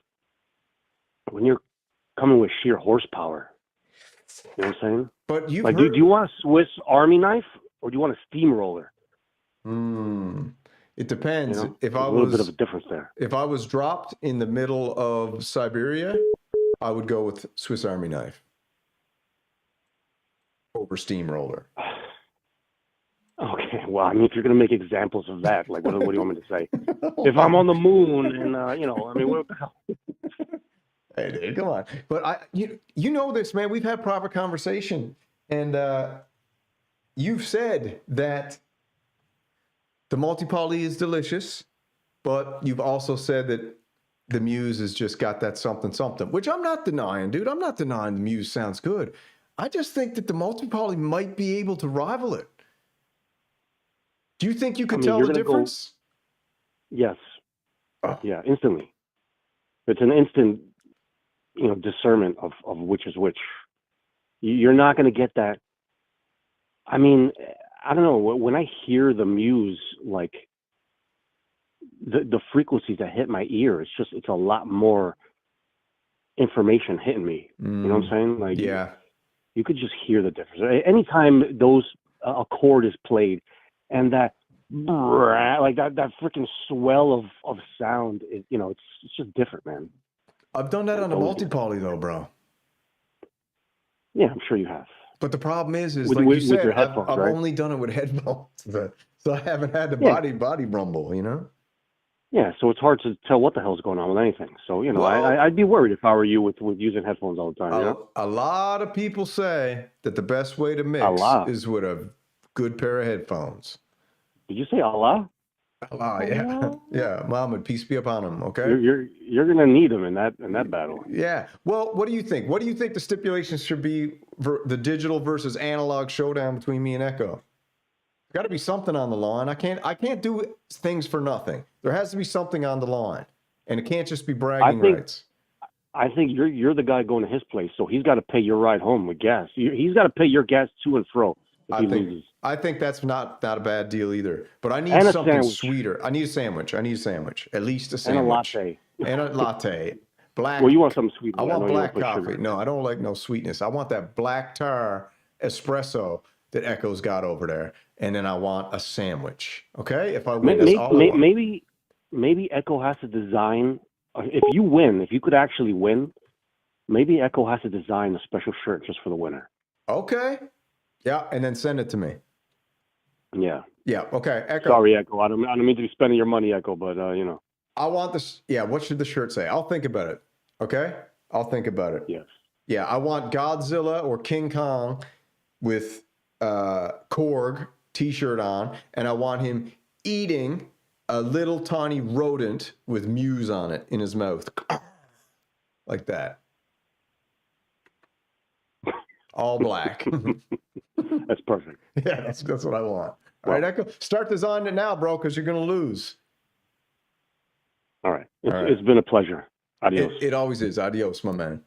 when you're coming with sheer horsepower, you know what I'm saying? But do you want a Swiss Army knife or do you want a steamroller? It depends. There's a little bit of a difference there. If I was dropped in the middle of Siberia, I would go with Swiss Army knife over steamroller. Okay, well, I mean, if you're going to make examples of that, like, what do you want me to say? If I'm on the moon and, what the hell? Hey, dude, come on. But you know this, man. We've had proper conversation. And you've said that the multi-poly is delicious, but you've also said that the Muse has just got that something, which I'm not denying, dude. I'm not denying the Muse sounds good. I just think that the multi-poly might be able to rival it. Do you think you could tell the difference? Yes. Oh. Yeah, instantly. It's an instant, discernment of which is which. You're not going to get that. I mean, I don't know. When I hear the Muse, like the frequencies that hit my ear, it's a lot more information hitting me. You know what I'm saying? Like, yeah. You could just hear the difference. Anytime a chord is played, and that that freaking swell of sound, it's just different, man. I've done that on a multi-poly though, bro. Yeah, I'm sure you have. But the problem is with you said, with your headphones, I've right? only done it with headphones, so I haven't had the body rumble, Yeah, so it's hard to tell what the hell's going on with anything. So, you know, Well, I'd be worried if I were you with using headphones all the time. You know? a lot of people say that the best way to mix Allah. is with a good pair of headphones. Did you say Allah? Allah, yeah. Yeah, Muhammad, peace be upon him, okay? You're gonna need them in that battle. Yeah. Well, what do you think? What do you think the stipulations should be for the digital versus analog showdown between me and Echo? Got to be something on the line. I can't do things for nothing. There has to be something on the line, and it can't just be bragging rights. I think you're the guy going to his place, so he's got to pay your ride home with gas. He's got to pay your gas to and fro if he loses. I think that's not a bad deal either. But I need something sweeter. I need a sandwich. At least a sandwich. And a latte. And a latte. Black. Well, you want something sweet. I want black coffee. No, I don't like no sweetness. I want that black tar espresso that Echo's got over there. And then I want a sandwich. Okay? If I win, that's all I want. Maybe Echo has to design. If you could actually win, maybe Echo has to design a special shirt just for the winner. Okay. Yeah, and then send it to me. Yeah. Yeah. Okay. Echo. Sorry, Echo. I don't mean to be spending your money, Echo, but you know. I want this. Yeah. What should the shirt say? I'll think about it. Okay. I'll think about it. Yes. Yeah. I want Godzilla or King Kong with Korg t-shirt on, and I want him eating a little tiny rodent with Muse on it in his mouth, like that. All black. That's perfect. Yeah, that's what I want. All right, Echo, start designing it now, bro, because you're going to lose. All right. It's been a pleasure. Adios. It always is. Adios, my man.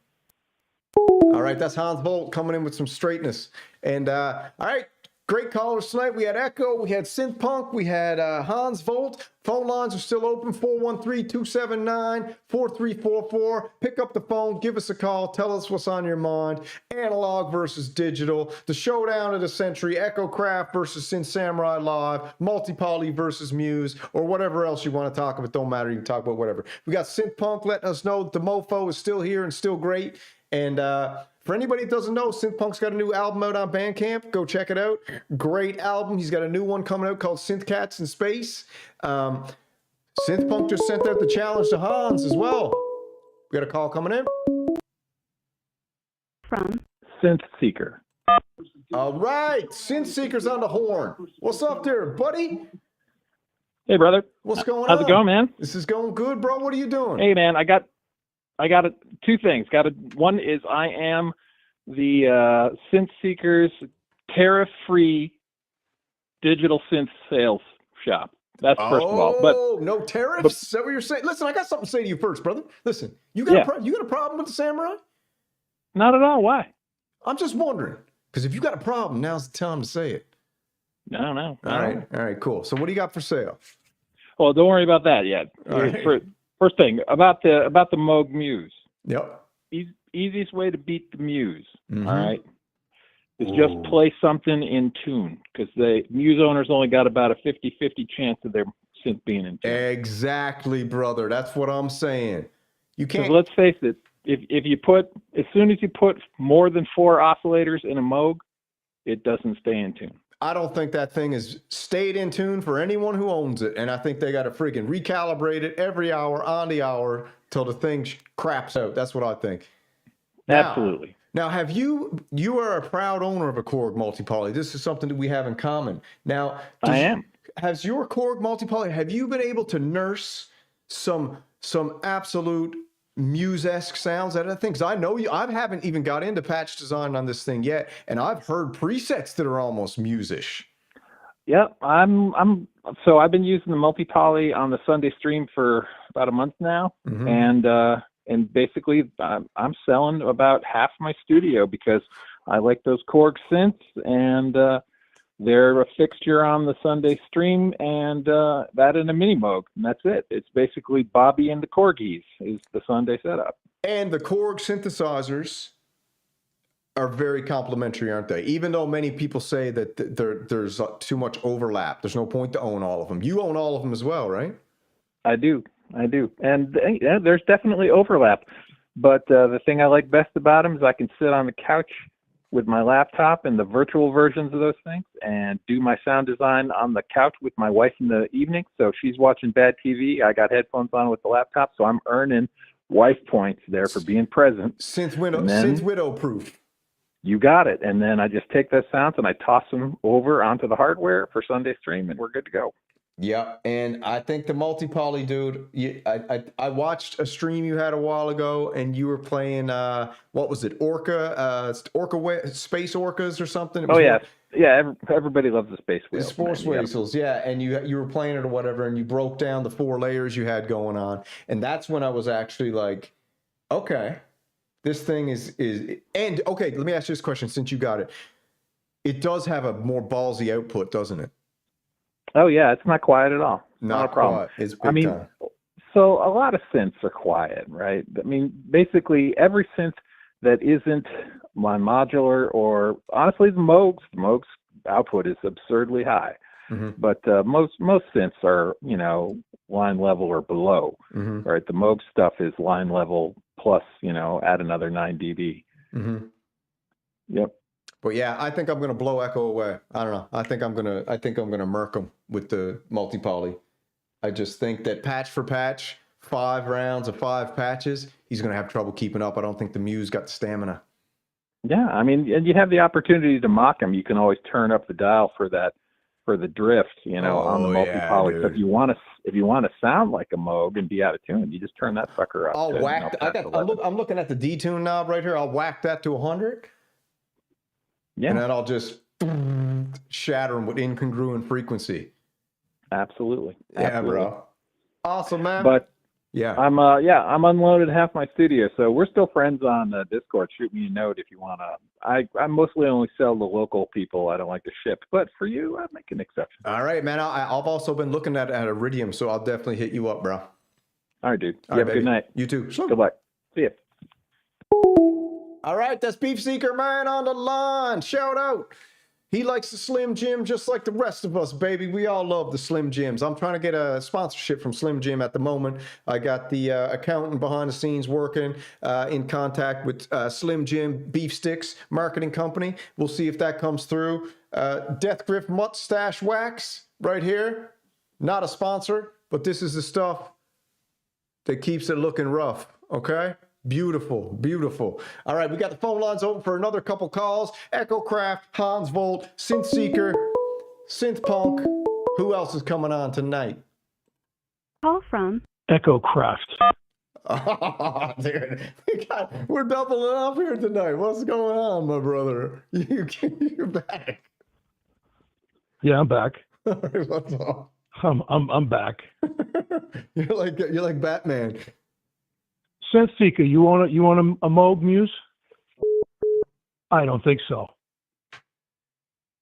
All right, that's Hans Volt coming in with some straightness. And, all right, great callers tonight. We had Echo, we had Synth Punk, we had Hans Volt. Phone lines are still open, 413-279-4344. Pick up the phone, give us a call, tell us what's on your mind. Analog versus digital, the showdown of the century, Echocraft versus Synth Samurai Live, Multi-Poly versus Muse, or whatever else you want to talk about. Don't matter, you can talk about whatever. We got Synth Punk letting us know that the mofo is still here and still great. And for anybody that doesn't know, Synth Punk's got a new album out on Bandcamp. Go check it out. Great album. He's got a new one coming out called Synth Cats in Space. Synth Punk just sent out the challenge to Hans as well. We got a call coming in. From Synth Seeker. All right. Synth Seeker's on the horn. What's up there, buddy? Hey, brother. What's going on? How's it going, man? This is going good, bro. What are you doing? Hey, man, I got two things. One is I am the Synth Seeker's tariff-free digital synth sales shop. That's first of all. But no tariffs? Is that what you're saying? Listen, I got something to say to you first, brother. Listen, you got a problem with the Samurai? Not at all. Why? I'm just wondering. Because if you got a problem, now's the time to say it. No. All right, cool. So what do you got for sale? Well, don't worry about that yet. Right. First thing about the Moog Muse. Yep. Easiest way to beat the Muse. Mm-hmm. All right. Is just play something in tune, because the Muse owners only got about a 50-50 chance of their synth being in tune. Exactly, brother. That's what I'm saying. You can't. Let's face it. As soon as you put more than 4 oscillators in a Moog, it doesn't stay in tune. I don't think that thing has stayed in tune for anyone who owns it, and I think they got to freaking recalibrate it every hour on the hour till the thing craps out. That's what I think. Absolutely. Now, you are a proud owner of a Korg multi-poly. This is something that we have in common. Now, I am. Has your Korg multi-poly, have you been able to nurse some absolute Muse-esque sounds out of things? I know I haven't even got into patch design on this thing yet, and I've heard presets that are almost Muse-ish. Yep, so I've been using the multi-poly on the Sunday stream for about a month now, and basically I'm selling about half my studio because I like those Korg synths, and they're a fixture on the Sunday stream, and that in a mini Moog, and that's it. It's basically Bobby and the Korgis is the Sunday setup. And the Korg synthesizers are very complementary, aren't they? Even though many people say that there's too much overlap. There's no point to own all of them. You own all of them as well, right? I do. And there's definitely overlap. But the thing I like best about them is I can sit on the couch with my laptop and the virtual versions of those things and do my sound design on the couch with my wife in the evening. So she's watching bad TV. I got headphones on with the laptop, so I'm earning wife points there for being present. Synth widow proof. You got it. And then I just take those sounds and I toss them over onto the hardware for Sunday stream, and we're good to go. Yeah, and I think the multi-poly, dude, I watched a stream you had a while ago, and you were playing, what was it, Space Orcas or something? Everybody loves the space whales. The Sports Weasels, yeah, and you were playing it or whatever, and you broke down the 4 layers you had going on, and that's when I was actually like, okay, this thing is, and okay, let me ask you this question since you got it. It does have a more ballsy output, doesn't it? Oh yeah, it's not quiet at all. Not a problem. It's big time. So a lot of synths are quiet, right? I mean, basically every synth that isn't my modular or honestly the Moog's output is absurdly high. Mm-hmm. But most synths are, line level or below, mm-hmm. right? The Moog stuff is line level plus, add another 9 dB. Mm-hmm. Yep. But yeah, I think I'm gonna blow Echo away. I don't know. I think I'm gonna murk him with the multi-poly. I just think that patch for patch, 5 rounds of 5 patches, he's gonna have trouble keeping up. I don't think the Muse got the stamina. Yeah, I mean, and you have the opportunity to mock him. You can always turn up the dial for the drift, on the multi-poly. So if you want to sound like a Moog and be out of tune, you just turn that sucker up. I'll whack. I'm looking at the detune knob right here. I'll whack that to 100. Yeah. And then I'll just shatter them with incongruent frequency. Absolutely. Yeah, bro. Awesome, man. But I'm unloaded half my studio, so we're still friends on Discord. Shoot me a note if you wanna. I mostly only sell to local people. I don't like to ship, but for you, I make an exception. All right, man. I've also been looking at Iridium, so I'll definitely hit you up, bro. All right, dude. Have a good night. You too. Good luck. See ya. All right, that's Beef Seeker man on the line. Shout out. He likes the Slim Jim just like the rest of us, baby. We all love the Slim Jims. I'm trying to get a sponsorship from Slim Jim at the moment. I got the accountant behind the scenes working in contact with Slim Jim Beef Sticks Marketing Company. We'll see if that comes through. Death Griff Mustache Wax right here. Not a sponsor, but this is the stuff that keeps it looking rough, okay? Beautiful, beautiful. All right, we got the phone lines open for another couple calls. Echocraft, Hans Volt, Synth Seeker, Synth Punk. Who else is coming on tonight? Call from Echocraft. Oh, dude. We're doubling up here tonight. What's going on, my brother? You're back. Yeah, I'm back. All right, what's up? I'm back. You're like Batman. Synth Seeker, you want a Moog Muse? I don't think so.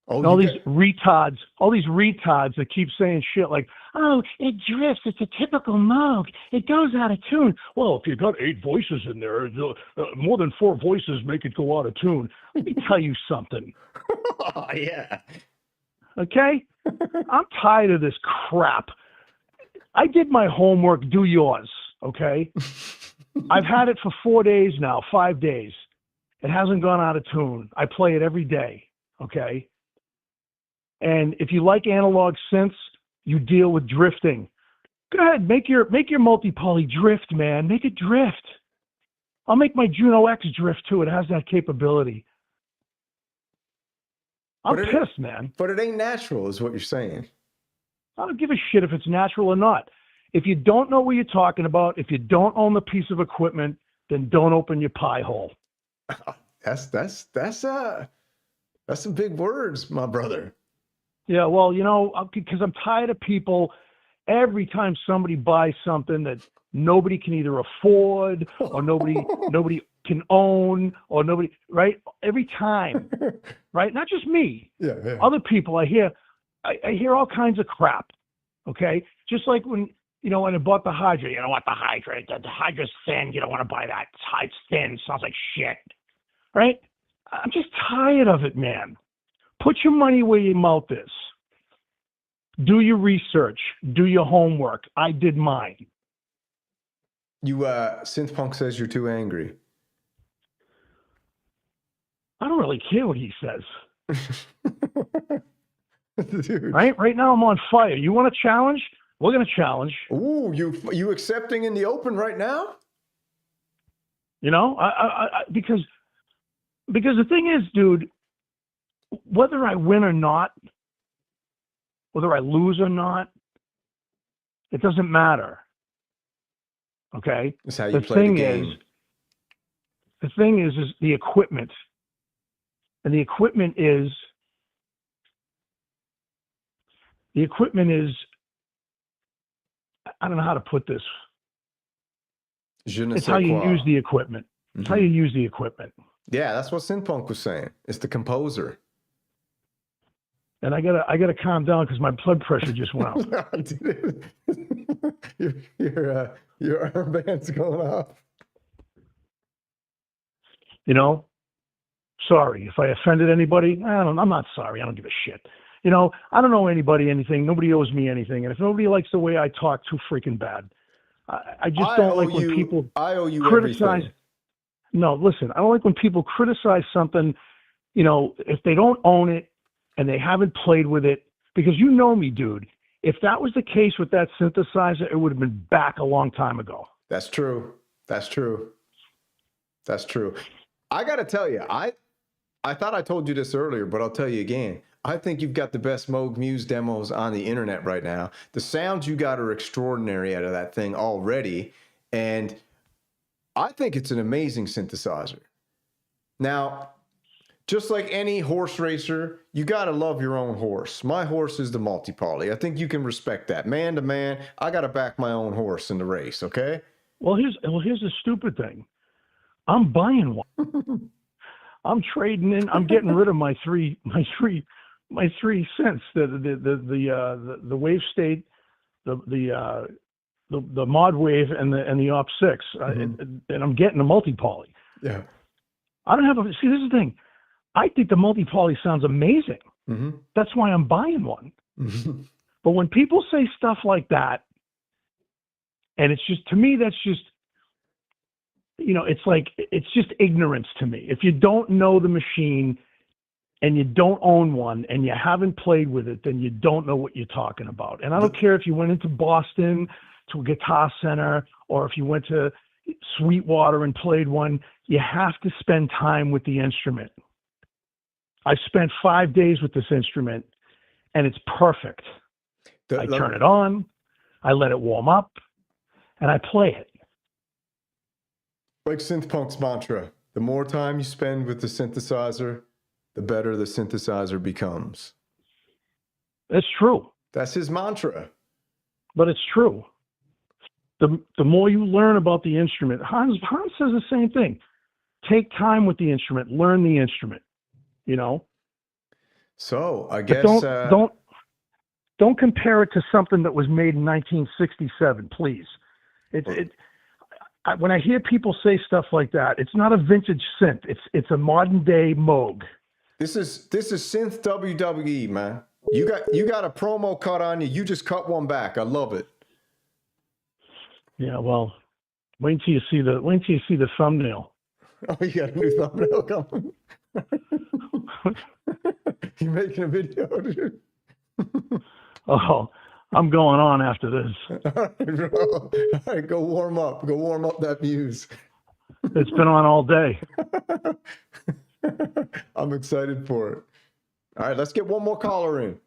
All these retards that keep saying shit like, oh, it drifts. It's a typical Moog. It goes out of tune. Well, if you got 8 voices in there, more than 4 voices make it go out of tune. Let me tell you something. Oh, yeah. Okay? I'm tired of this crap. I did my homework. Do yours. Okay? I've had it for 4 days now, 5 days. It hasn't gone out of tune. I play it every day, okay? And if you like analog synths, you deal with drifting. Go ahead, make your multi-poly drift, man. Make it drift. I'll make my Juno X drift too. It has that capability. I'm pissed, man. But it ain't natural, is what you're saying. I don't give a shit if it's natural or not. If you don't know what you're talking about, if you don't own the piece of equipment, then don't open your pie hole. That's some big words, my brother. Yeah, well, because I'm tired of people. Every time somebody buys something that nobody can either afford or nobody can own or nobody, right? Every time, right? Not just me. Yeah. Other people, I hear all kinds of crap. Okay, just like when I bought the Hydra, you don't want the Hydra. The Hydra's thin. You don't want to buy that. It's thin. Sounds like shit. Right? I'm just tired of it, man. Put your money where your mouth is. Do your research. Do your homework. I did mine. You, Synth Punk says you're too angry. I don't really care what he says. Dude. Right now I'm on fire. You want to challenge? We're going to challenge. Ooh, you accepting in the open right now? You know, because the thing is, dude, whether I win or not, whether I lose or not, it doesn't matter. Okay? That's how you play the game. The thing is the equipment. And the equipment is I don't know how to put this. It's how you use the equipment. It's how you use the equipment. Yeah, that's what Synth Punk was saying. It's the composer. And I gotta calm down because my blood pressure just went up. Your armband's going off. You know, sorry if I offended anybody. I'm not sorry. I don't give a shit. You know, I don't owe anybody anything. Nobody owes me anything. And if nobody likes the way I talk, too freaking bad. I just don't like when people criticize. Everything. No, listen, I don't like when people criticize something, you know, if they don't own it and they haven't played with it. Because you know me, dude. If that was the case with that synthesizer, it would have been back a long time ago. That's true. That's true. That's true. I got to tell you, I thought I told you this earlier, but I'll tell you again. I think you've got the best Moog Muse demos on the internet right now. The sounds you got are extraordinary out of that thing already. And I think it's an amazing synthesizer. Now, just like any horse racer, you got to love your own horse. My horse is the multi-poly. I think you can respect that. Man to man, I got to back my own horse in the race, okay? Well, here's the stupid thing. I'm buying one. I'm trading in. I'm getting rid of my three synths. The wave state, the mod wave, and the op 6, and I'm getting a multi-poly. Yeah. I don't have a. See, this is the thing. I think the multi-poly sounds amazing. That's why I'm buying one. But when people say stuff like that, and it's just, to me, that's just, you know, it's like, it's just ignorance to me. If you don't know the machine and you don't own one and you haven't played with it, then you don't know what you're talking about. And I don't care if you went into Boston to a guitar center or if you went to Sweetwater and played one, you have to spend time with the instrument. I spent 5 days with this instrument and it's perfect. I turn it on, I let it warm up, and I play it. Like Synth Punk's mantra, the more time you spend with the synthesizer, the better the synthesizer becomes. That's true. That's his mantra. But it's true. The more you learn about the instrument, Hans says the same thing. Take time with the instrument, learn the instrument, you know? So I guess don't compare it to something that was made in 1967, please. When I hear people say stuff like that, it's not a vintage synth. It's a modern day Moog. This is Synth WWE, man. You got a promo cut on you. You just cut one back. I love it. Yeah, well, wait until you see the thumbnail. Oh, you got a new thumbnail coming. You making a video, dude? Oh, I'm going on after this. All right, bro. All right, go warm up. Go warm up that Muse. It's been on all day. I'm excited for it. All right, let's get one more caller in.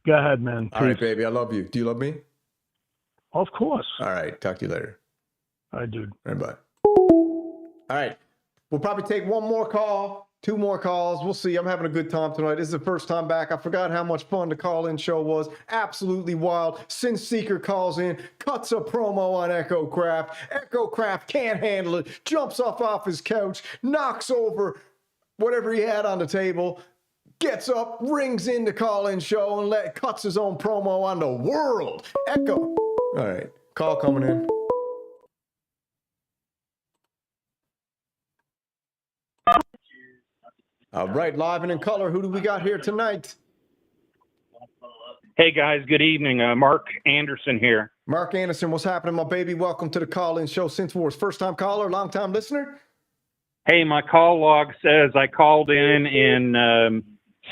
Go ahead, man. All right, baby. I love you. Do you love me? Of course. All right. Talk to you later. All right, dude. All right, bye. All right. We'll probably take one more call, 2 more calls. We'll see. I'm having a good time tonight. This is the first time back. I forgot how much fun the call-in show was. Absolutely wild. Synth Seeker calls in, cuts a promo on Echocraft. Echocraft can't handle it, jumps off his couch, knocks over whatever he had on the table, gets up, rings in the call-in show, and cuts his own promo on the world. Echo. All right. Call coming in. All right, live and in color. Who do we got here tonight? Hey guys, good evening. Mark Anderson here. Mark Anderson, what's happening, my baby? Welcome to the call-in show, Synth Wars. First-time caller, long-time listener? Hey, my call log says I called in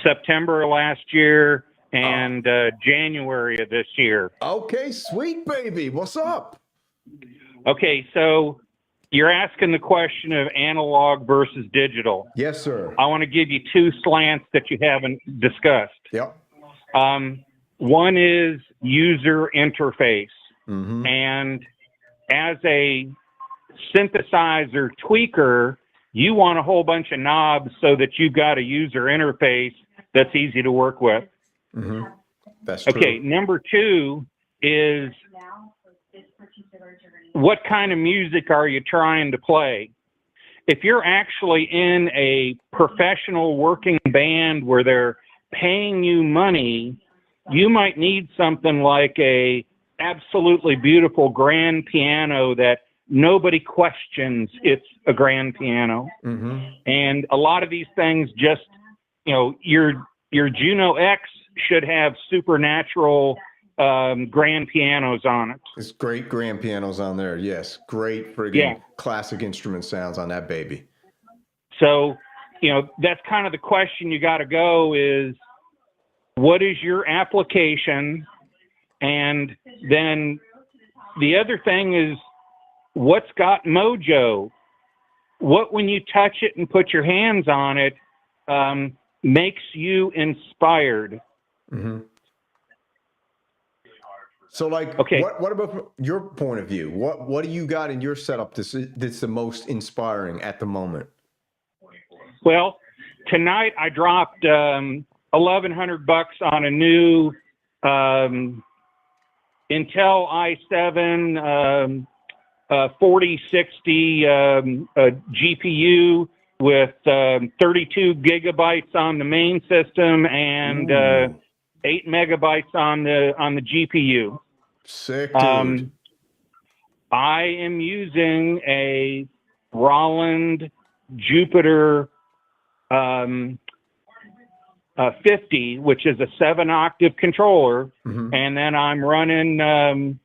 September of last year and January of this year. Okay, sweet baby. What's up? Okay, so you're asking the question of analog versus digital. Yes, sir. I want to give you two slants that you haven't discussed. Yep. One is user interface. Mm-hmm. And as a synthesizer tweaker, you want a whole bunch of knobs so that you've got a user interface that's easy to work with. Mm-hmm. That's true. Okay, number two is what kind of music are you trying to play? If you're actually in a professional working band where they're paying you money, you might need something like a absolutely beautiful grand piano that nobody questions it's a grand piano. Mm-hmm. And a lot of these things just, your Juno X should have supernatural grand pianos on it. It's great grand pianos on there. Yes. Great friggin' classic instrument sounds on that baby. So, that's kind of the question you got to go is, what is your application? And then the other thing is, what's got mojo? What, when you touch it and put your hands on it, makes you inspired? Mm-hmm. So, like, okay. What about from your point of view? What do you got in your setup that's the most inspiring at the moment? Well, tonight I dropped $1,100 on a new Intel i7 4060 GPU with 32 gigabytes on the main system and 8 megabytes on the GPU. Sick, dude. I am using a Roland Jupiter 50, which is a 7-octave controller, and then I'm running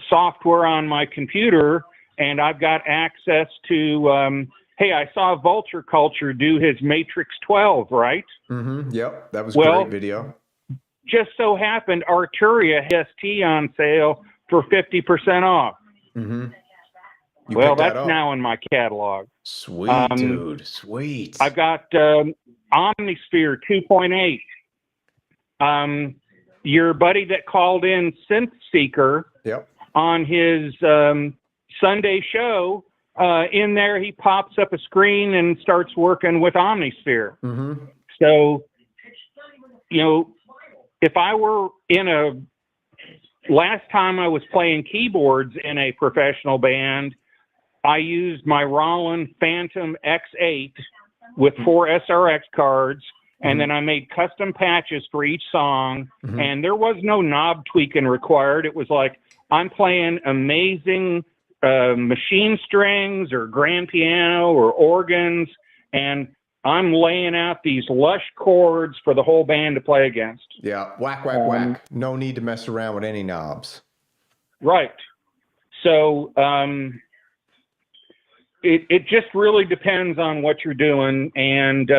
software on my computer, and I've got access to. Hey, I saw Vulture Culture do his Matrix 12, right? Mm-hmm. Yep, that was a great video. Just so happened Arturia has ST on sale for 50% off. Mm-hmm. Well, that's now in my catalog. Sweet, dude. Sweet. I've got Omnisphere 2.8. Your buddy that called in, Synth Seeker, on his Sunday show, in there he pops up a screen and starts working with Omnisphere. Mm-hmm. So, if I were last time I was playing keyboards in a professional band, I used my Roland Phantom X8 with 4 SRX cards, and then I made custom patches for each song, and there was no knob tweaking required. It was like, I'm playing amazing machine strings or grand piano or organs, and I'm laying out these lush chords for the whole band to play against. Yeah, whack, whack, whack. No need to mess around with any knobs. Right. So it just really depends on what you're doing, and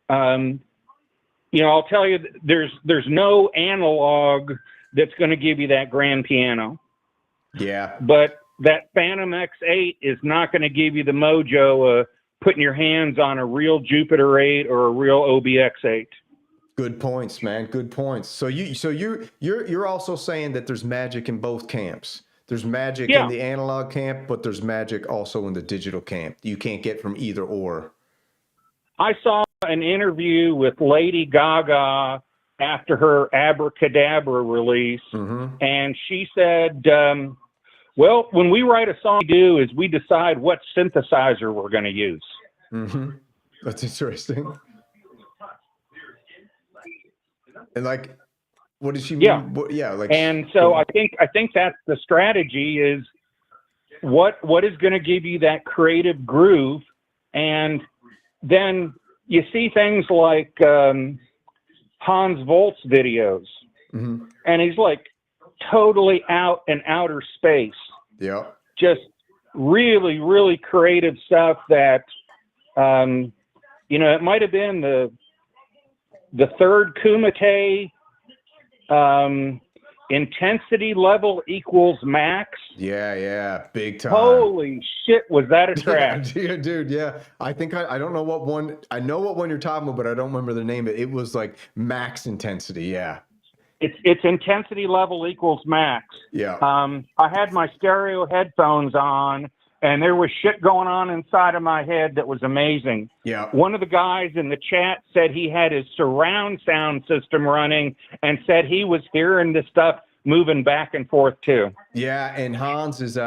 I'll tell you, there's no analog that's going to give you that grand piano. Yeah. But that Phantom X8 is not going to give you the mojo of putting your hands on a real Jupiter 8 or a real OBX8. Good points, man. Good points. So you're also saying that there's magic in both camps. There's magic in the analog camp, but there's magic also in the digital camp. You can't get from either or. I saw an interview with Lady Gaga after her Abracadabra release, and she said, well, when we write a song, we decide what synthesizer we're going to use. That's interesting. And like, what does she mean? And so I think that's the strategy is what is going to give you that creative groove. And then you see things like Hans Volt's videos, and he's like totally out in outer space. Yeah. Just really, really creative stuff that, you know, it might have been the third Kumite, intensity level equals max. Yeah, big time. Holy shit, was that a track? Yeah, dude, yeah. I think I don't know what one, I know what one you're talking about, but I don't remember the name of it. It was like max intensity, yeah. It's intensity level equals max. Yeah. I had my stereo headphones on, and there was shit going on inside of my head that was amazing. Yeah. One of the guys in the chat said he had his surround sound system running and said he was hearing this stuff moving back and forth too. Yeah, and Hans is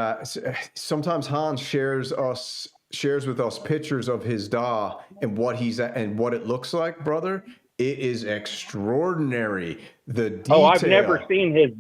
sometimes Hans shares with us pictures of his DAW and what he's at and what it looks like, brother. It is extraordinary. The detail. Oh, I've never seen his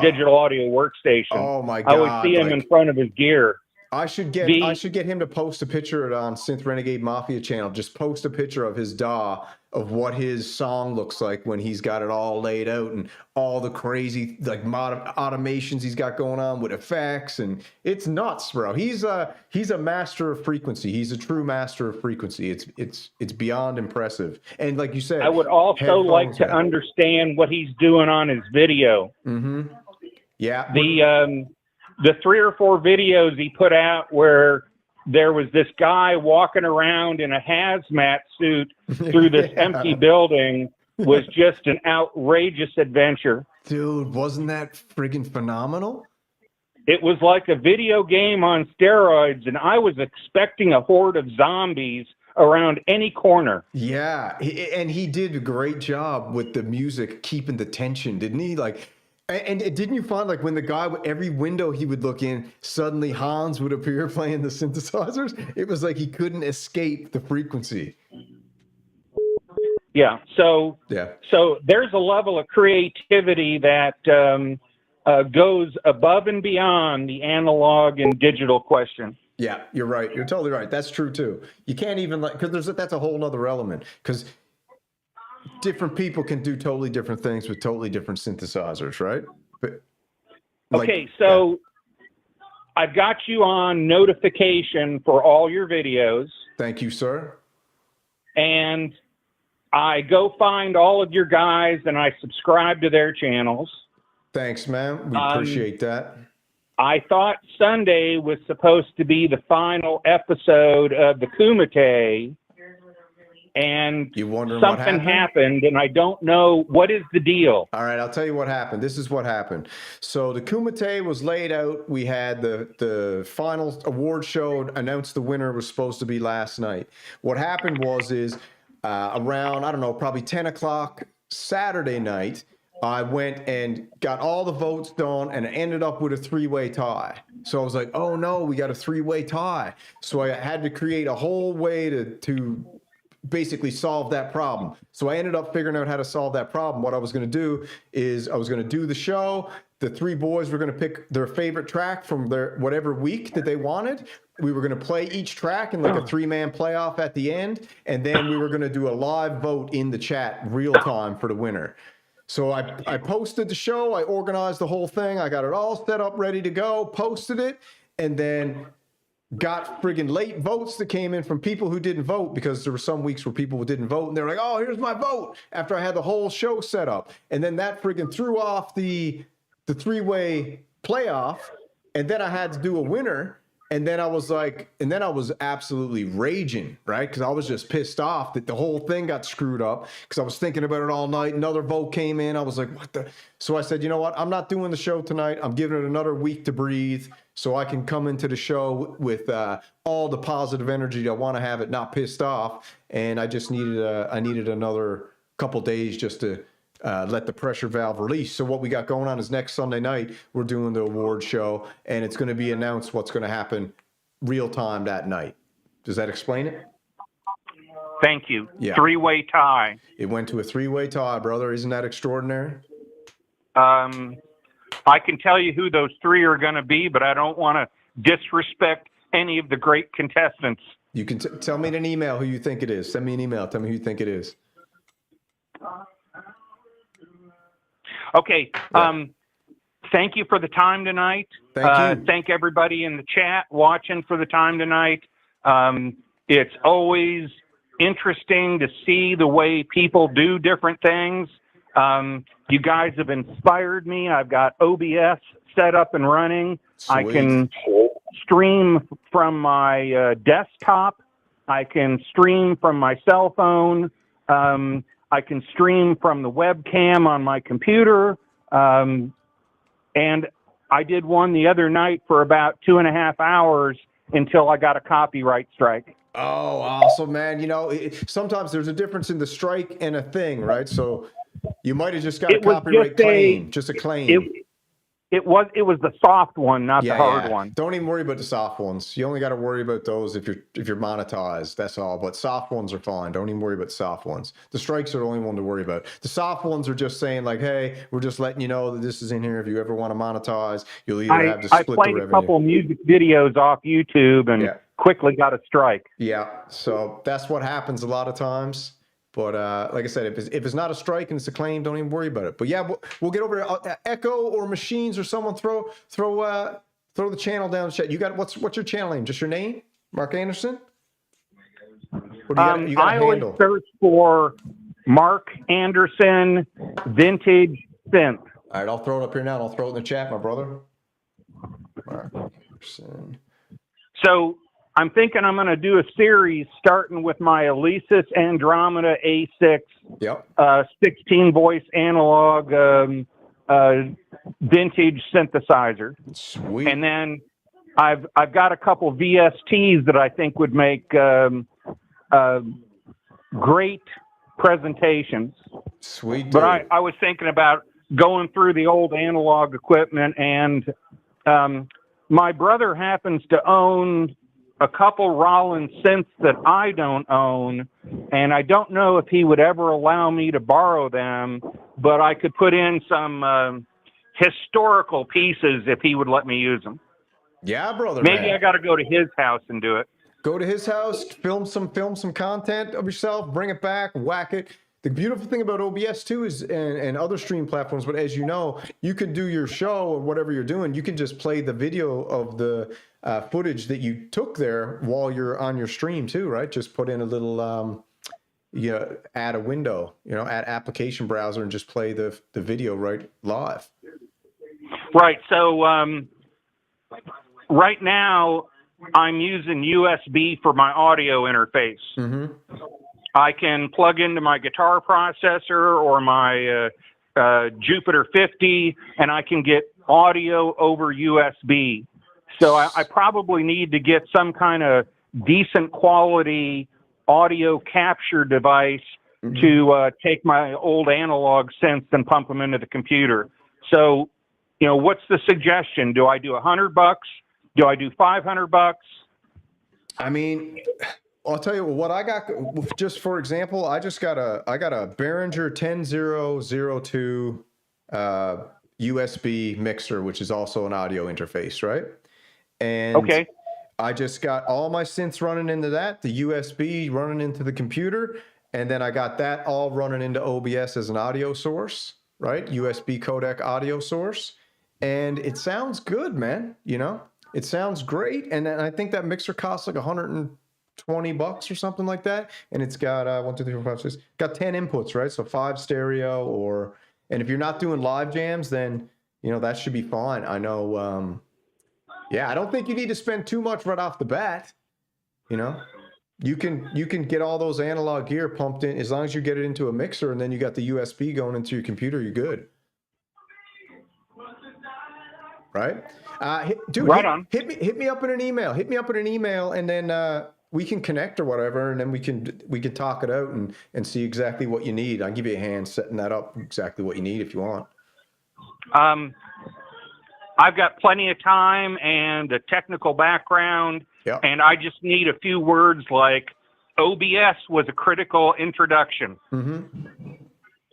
digital audio workstation. Oh my God. I would see him in front of his gear. I should get him to post a picture on Synth Renegade Mafia channel. Just post a picture of his DAW of what his song looks like when he's got it all laid out and all the crazy like automations he's got going on with effects, and it's nuts, bro. He's a master of frequency. He's a true master of frequency. It's beyond impressive. And like you said, I would also like to understand what he's doing on his video. Mm-hmm. Yeah. The 3 or 4 videos he put out where there was this guy walking around in a hazmat suit through this empty building was just an outrageous adventure. Dude, wasn't that friggin' phenomenal? It was like a video game on steroids, and I was expecting a horde of zombies around any corner. Yeah, and he did a great job with the music, keeping the tension, didn't he? Like, and didn't you find like when the guy, every window he would look in, suddenly Hans would appear playing the synthesizers? It was like he couldn't escape the frequency. Yeah. So there's a level of creativity that goes above and beyond the analog and digital question. Yeah, you're right. You're totally right. That's true too. You can't even because that's a whole nother element, because different people can do totally different things with totally different synthesizers, right? But, okay, so I've got you on notification for all your videos. Thank you, sir. And I go find all of your guys and I subscribe to their channels. Thanks, man. We appreciate that. I thought Sunday was supposed to be the final episode of the Kumite. And something happened, and I don't know what is the deal. All right, I'll tell you what happened. This is what happened. So the Kumite was laid out. We had the final award show announced. The winner was supposed to be last night. What happened was around, I don't know, probably 10 o'clock Saturday night, I went and got all the votes done, and I ended up with a 3-way tie. So I was like, oh no, we got a 3-way tie. So I had to create a whole way to basically solve that problem. So I ended up figuring out how to solve that problem. What I was going to do is I was going to do the show. The 3 boys were going to pick their favorite track from their whatever week that they wanted. We were going to play each track in like a 3-man playoff at the end. And then we were going to do a live vote in the chat real time for the winner. So I posted the show. I organized the whole thing. I got it all set up, ready to go, posted it, and then got friggin' late votes that came in from people who didn't vote, because there were some weeks where people didn't vote and they're like, oh, here's my vote, after I had the whole show set up. And then that friggin' threw off the 3-way playoff, and then I had to do a winner. And then I was absolutely raging, right? Because I was just pissed off that the whole thing got screwed up, because I was thinking about it all night. Another vote came in. I was like, what the? So I said, you know what? I'm not doing the show tonight. I'm giving it another week to breathe so I can come into the show with all the positive energy. I want to have it not pissed off. And I just needed another couple days just to let the pressure valve release. So what we got going on is next Sunday night, we're doing the award show, and it's going to be announced what's going to happen real time that night. Does that explain it? Thank you. Yeah. 3-way tie. It went to a 3-way tie, brother. Isn't that extraordinary? I can tell you who those 3 are going to be, but I don't want to disrespect any of the great contestants. You can tell me in an email who you think it is. Send me an email. Tell me who you think it is. Okay. thank you for the time tonight. Thank you. Thank everybody in the chat watching for the time tonight. It's always interesting to see the way people do different things. You guys have inspired me. I've got OBS set up and running. Sweet. I can stream from my desktop. I can stream from my cell phone. I can stream from the webcam on my computer. And I did one the other night for about 2.5 hours until I got a copyright strike. Oh, awesome, man. You know, sometimes there's a difference in the strike and a thing, right? So you might have just got a copyright claim, just a claim. It was the soft one, not the hard one. Don't even worry about the soft ones. You only got to worry about those if you're monetized. That's all. But soft ones are fine. Don't even worry about soft ones. The strikes are the only one to worry about. The soft ones are just saying like, hey, we're just letting you know that this is in here. If you ever want to monetize, you'll either have to split the revenue. I played a couple music videos off YouTube and quickly got a strike. Yeah. So that's what happens a lot of times. But like I said, if it's not a strike and it's a claim, don't even worry about it. But yeah, we'll get over to Echo or Machines or someone throw the channel down the chat. You got what's your channel name? Just your name, Mark Anderson? Or do you got a always handle? Search for Mark Anderson Vintage Synth. All right, I'll throw it up here now. I'll throw it in the chat, my brother. Mark Anderson. So I'm thinking I'm going to do a series starting with my Alesis Andromeda A6, 16 voice analog vintage synthesizer. Sweet. And then I've got a couple VSTs that I think would make great presentations. Sweet. Dude. But I was thinking about going through the old analog equipment, and my brother happens to own a couple Rollin synths that I don't own, and I don't know if he would ever allow me to borrow them, but I could put in some historical pieces if he would let me use them. Yeah, brother. Maybe I got to go to his house and do it. Go to his house, film some content of yourself, bring it back, whack it. The beautiful thing about OBS too is, and other stream platforms, but as you know, you could do your show or whatever you're doing. You can just play the video of the footage that you took there while you're on your stream too, right? Just put in a little, add a window, add application browser and just play the video right live. Right. So right now I'm using USB for my audio interface. Mm-hmm. I can plug into my guitar processor or my Jupiter 50, and I can get audio over USB. So I probably need to get some kind of decent quality audio capture device to take my old analog synths and pump them into the computer. So, what's the suggestion? Do I do $100? Do I do $500? I mean, I'll tell you what I got. Just for example, I got a Behringer 10002 USB mixer, which is also an audio interface, right? And I just got all my synths running into that, the USB running into the computer, and then I got that all running into OBS as an audio source, right? USB codec audio source, and it sounds good, man. It sounds great, and then I think that mixer costs like $120 or something like that, and it's got 1, 2, 3, 4, 5, 6. Got 10 inputs, right? So 5 stereo, and if you're not doing live jams, then that should be fine. I know. I don't think you need to spend too much right off the bat. You can get all those analog gear pumped in as long as you get it into a mixer, and then you got the USB going into your computer. You're good, right? Dude, hit me up in an email. Hit me up in an email, and then we can connect or whatever, and then we can talk it out and see exactly what you need. I'll give you a hand setting that up, exactly what you need if you want. I've got plenty of time and a technical background, and I just need a few words like OBS was a critical introduction. Mm-hmm.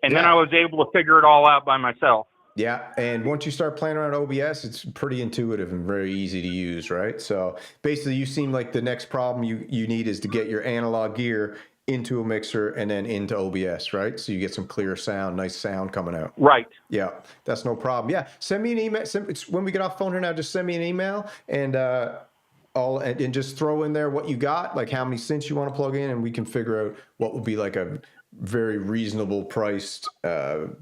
And then I was able to figure it all out by myself. Yeah, and once you start playing around OBS, it's pretty intuitive and very easy to use, right? So basically, you seem like the next problem you need is to get your analog gear into a mixer and then into OBS, right? So you get some clear sound, nice sound coming out. Right. Yeah, that's no problem. Yeah, send me an email. When we get off phone here now, just send me an email and and just throw in there what you got, like how many synths you want to plug in, and we can figure out what would be like a very reasonable priced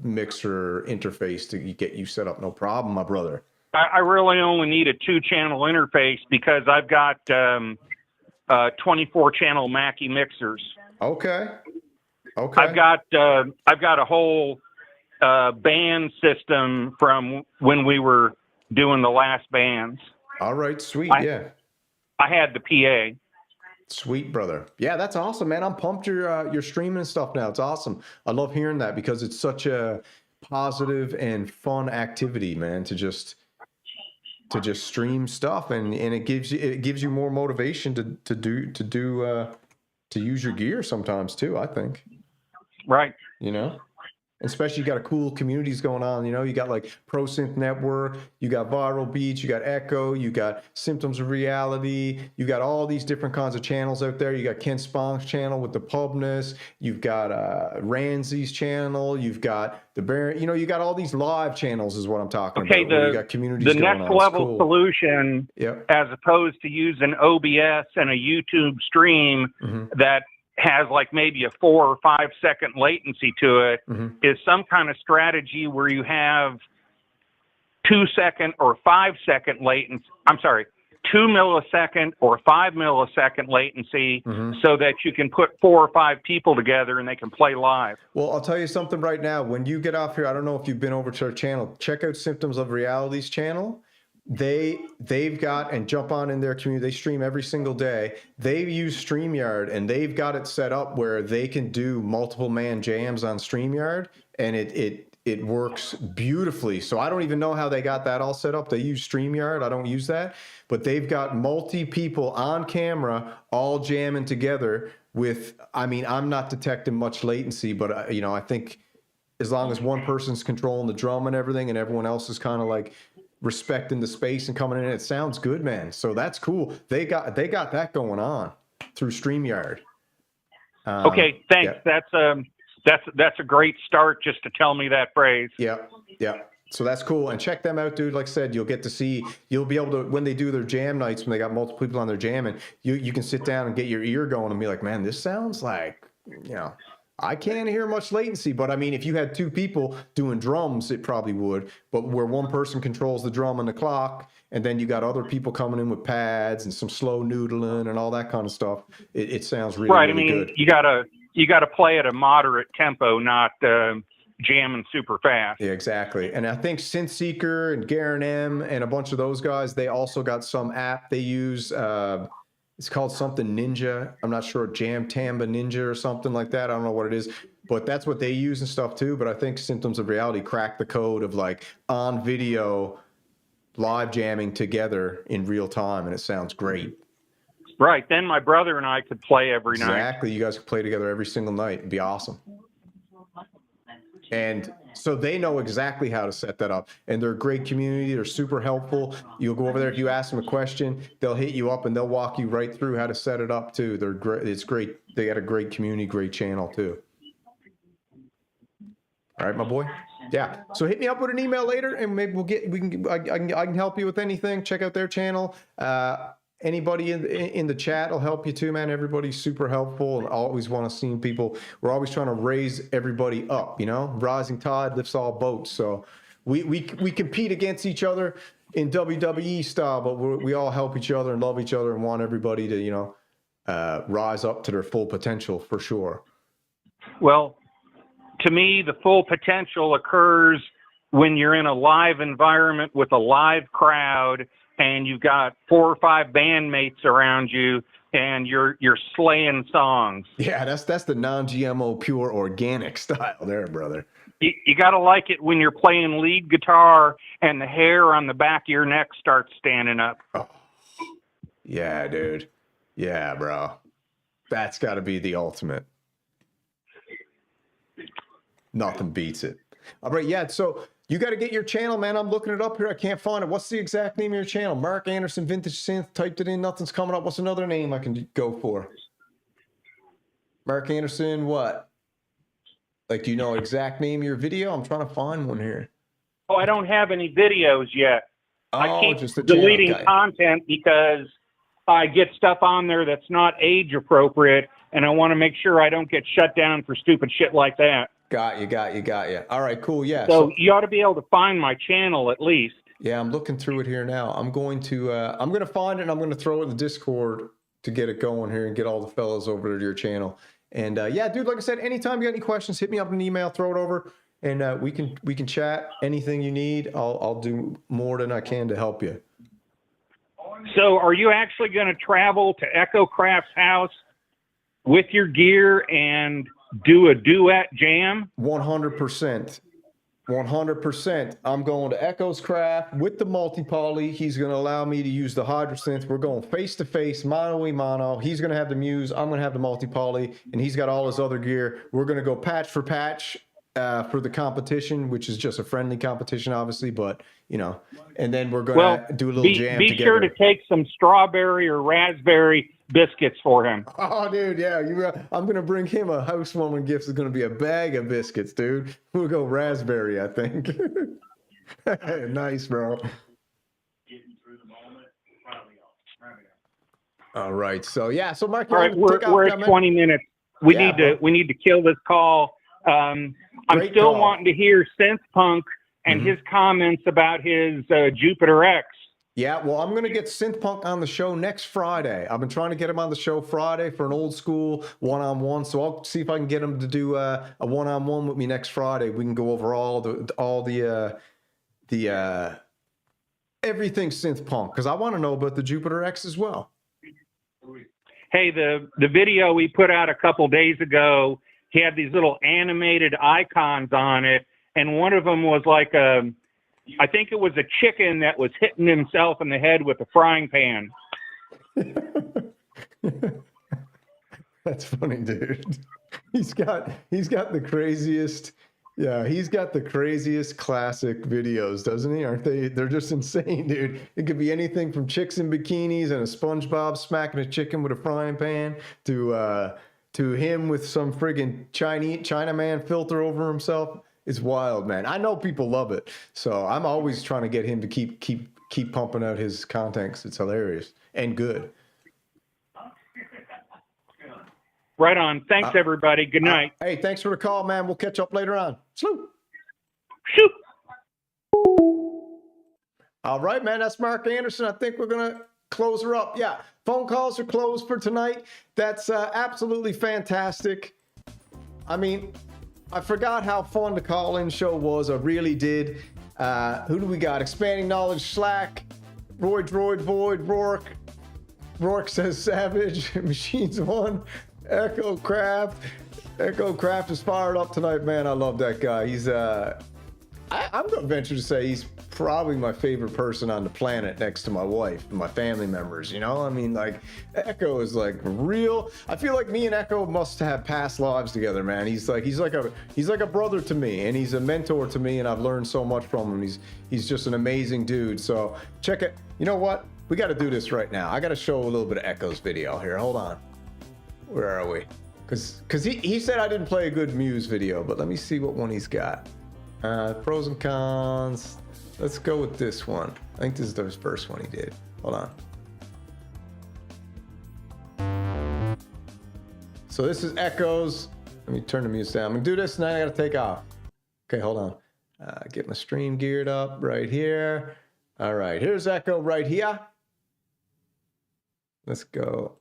mixer interface to get you set up. No problem, my brother. I really only need a 2-channel interface because I've got 24-channel Mackie mixers. Okay. Okay. I've got a whole band system from when we were doing the last bands. All right, sweet. Yeah. I had the PA. Sweet, brother. Yeah, that's awesome, man. I'm pumped you're streaming and stuff now. It's awesome. I love hearing that because it's such a positive and fun activity, man, to just stream stuff, and it gives you more motivation to use your gear sometimes too, I think. Right. You know? Especially you got a cool communities going on, you know, you got like Pro Synth Network, you got Viral Beats, you got Echo, you got Symptoms of Reality, you got all these different kinds of channels out there. You got Ken Sponk's channel with the Pubness, you've got Ranzy's channel, you've got the Baron, you know, you got all these live channels is what I'm talking about. You got communities the going next on. level solution, yep, as opposed to using OBS and a YouTube stream that has like maybe a 4 or 5 second latency to it, is some kind of strategy where you have 2 second or 5 second latency. I'm sorry, 2 millisecond or 5 millisecond latency, so that you can put 4 or 5 people together and they can play live. Well, I'll tell you something right now. When you get off here, I don't know if you've been over to our channel, check out Symptoms of Reality's channel. They've got, and jump on in their community, they stream every single day. They use StreamYard, and they've got it set up where they can do multiple man jams on StreamYard, and it works beautifully. So I don't even know how they got that all set up. They use StreamYard. I don't use that, but they've got multi people on camera all jamming together with, I mean, I'm not detecting much latency, but you know, I think as long as one person's controlling the drum and everything and everyone else is kind of like respecting the space and coming in, it sounds good, man. So that's cool. They got that going on through StreamYard. Okay, thanks. Yeah. That's a great start just to tell me that phrase. Yeah, yeah. So that's cool. And check them out, dude. Like I said, you'll be able to, when they do their jam nights, when they got multiple people on their jamming, you can sit down and get your ear going and be like, man, this sounds like, you know, I can't hear much latency, but I mean, if you had 2 people doing drums, it probably would. But where one person controls the drum and the clock, and then you got other people coming in with pads and some slow noodling and all that kind of stuff, it sounds really, right. really good. You gotta play at a moderate tempo, not jamming super fast. Yeah, exactly. And I think Synth Seeker and Garen M and a bunch of those guys, they also got some app they use. It's called something Ninja. I'm not sure, Jam Tamba Ninja or something like that. I don't know what it is, but that's what they use and stuff too. But I think Symptoms of Reality cracked the code of like on video live jamming together in real time, and it sounds great. Right. Then my brother and I could play every night. Exactly. You guys could play together every single night. It'd be awesome. And so they know exactly how to set that up, and they're a great community. They're super helpful. You'll go over there, if you ask them a question, they'll hit you up and they'll walk you right through how to set it up too. They're great. It's great. They got a great community, great channel too. All right, my boy. Yeah. So hit me up with an email later, and maybe I can help you with anything. Check out their channel. Anybody in the chat will help you too, man. Everybody's super helpful, and always want to see people. We're always trying to raise everybody up, you know. Rising tide lifts all boats. So we compete against each other in WWE style, but we all help each other and love each other and want everybody to, you know, rise up to their full potential for sure. Well, to me, the full potential occurs when you're in a live environment with a live crowd, and you've got 4 or 5 bandmates around you, and you're slaying songs. Yeah, that's the non-GMO pure organic style there, brother. You got to like it when you're playing lead guitar and the hair on the back of your neck starts standing up. Oh, yeah, dude. Yeah, bro. That's got to be the ultimate. Nothing beats it. All right, yeah, so you got to get your channel, man. I'm looking it up here. I can't find it. What's the exact name of your channel? Mark Anderson Vintage Synth. Typed it in. Nothing's coming up. What's another name I can go for? Mark Anderson, what? Like, do you know exact name of your video? I'm trying to find one here. Oh, I don't have any videos yet. I Oh, keep just the channel. deleting Got you. content because I get stuff on there that's not age appropriate, and I want to make sure I don't get shut down for stupid shit like that. Got you. All right, cool. Yeah. So you ought to be able to find my channel at least. Yeah, I'm looking through it here now. I'm going to find it and I'm going to throw it in the Discord to get it going here and get all the fellas over to your channel. And yeah, dude, like I said, anytime you got any questions, hit me up in an email, throw it over, and we can chat. Anything you need, I'll do more than I can to help you. So are you actually going to travel to Echocraft's house with your gear and do a duet jam? 100%. 100%. I'm going to Echocraft with the multi-poly. He's going to allow me to use the Hydrosynth. We're going face-to-face, mano-a-mano. He's going to have the Muse. I'm going to have the multi-poly, and he's got all his other gear. We're going to go patch for patch for the competition, which is just a friendly competition, obviously, but, you know, and then we're going to do a little jam together. Be sure to take some strawberry or raspberry biscuits for him. Oh, dude, yeah. I'm going to bring him a housewarming gift. It's going to be a bag of biscuits, dude. We'll go raspberry, I think. Nice, bro. All right. So, yeah. So, Mark, all right, we're at 20 minutes. We need to kill this call. I'm still wanting to hear Synth Punk and his comments about his Jupiter X. Yeah, well, I'm going to get Synth Punk on the show next Friday. I've been trying to get him on the show Friday for an old school one-on-one, so I'll see if I can get him to do a one-on-one with me next Friday. We can go over all the everything Synth Punk, because I want to know about the Jupiter X as well. Hey, the video we put out a couple days ago, he had these little animated icons on it, and one of them was like I think it was a chicken that was hitting himself in the head with a frying pan. That's funny, dude. He's got the craziest, he's got the craziest classic videos, doesn't he? Aren't they? They're just insane, dude. It could be anything from chicks in bikinis and a SpongeBob smacking a chicken with a frying pan to him with some friggin' Chinaman filter over himself. It's wild, man. I know people love it, so I'm always trying to get him to keep pumping out his content because it's hilarious and good. Right on. Thanks, everybody. Good night. Hey, thanks for the call, man. We'll catch up later on. Sloop. Shoot. All right, man. That's Mark Anderson. I think we're gonna close her up. Yeah, phone calls are closed for tonight. That's absolutely fantastic. I mean, I forgot how fun the call-in show was. I really did. Who do we got? Expanding Knowledge, Slack, Droid, Void, Rourke says Savage, Machines One, Echocraft. Echocraft is fired up tonight, man. I love that guy. He's I'm gonna venture to say he's probably my favorite person on the planet next to my wife and my family members, you know? I mean, like, Echo is like real. I feel like me and Echo must have past lives together, man. He's like a brother to me, and he's a mentor to me, and I've learned so much from him. He's just an amazing dude. So check it. You know what? We got to do this right now. I got to show a little bit of Echo's video here. Hold on. Where are we? Because he said I didn't play a good Muse video, but let me see what one he's got. Pros and cons. Let's go with this one. I think this is the first one he did. Hold on. So this is Echoes. Let me turn the music down. I'm gonna do this and then I gotta take off. Okay, hold on. Get my stream geared up right here. All right, here's Echo right here. Let's go.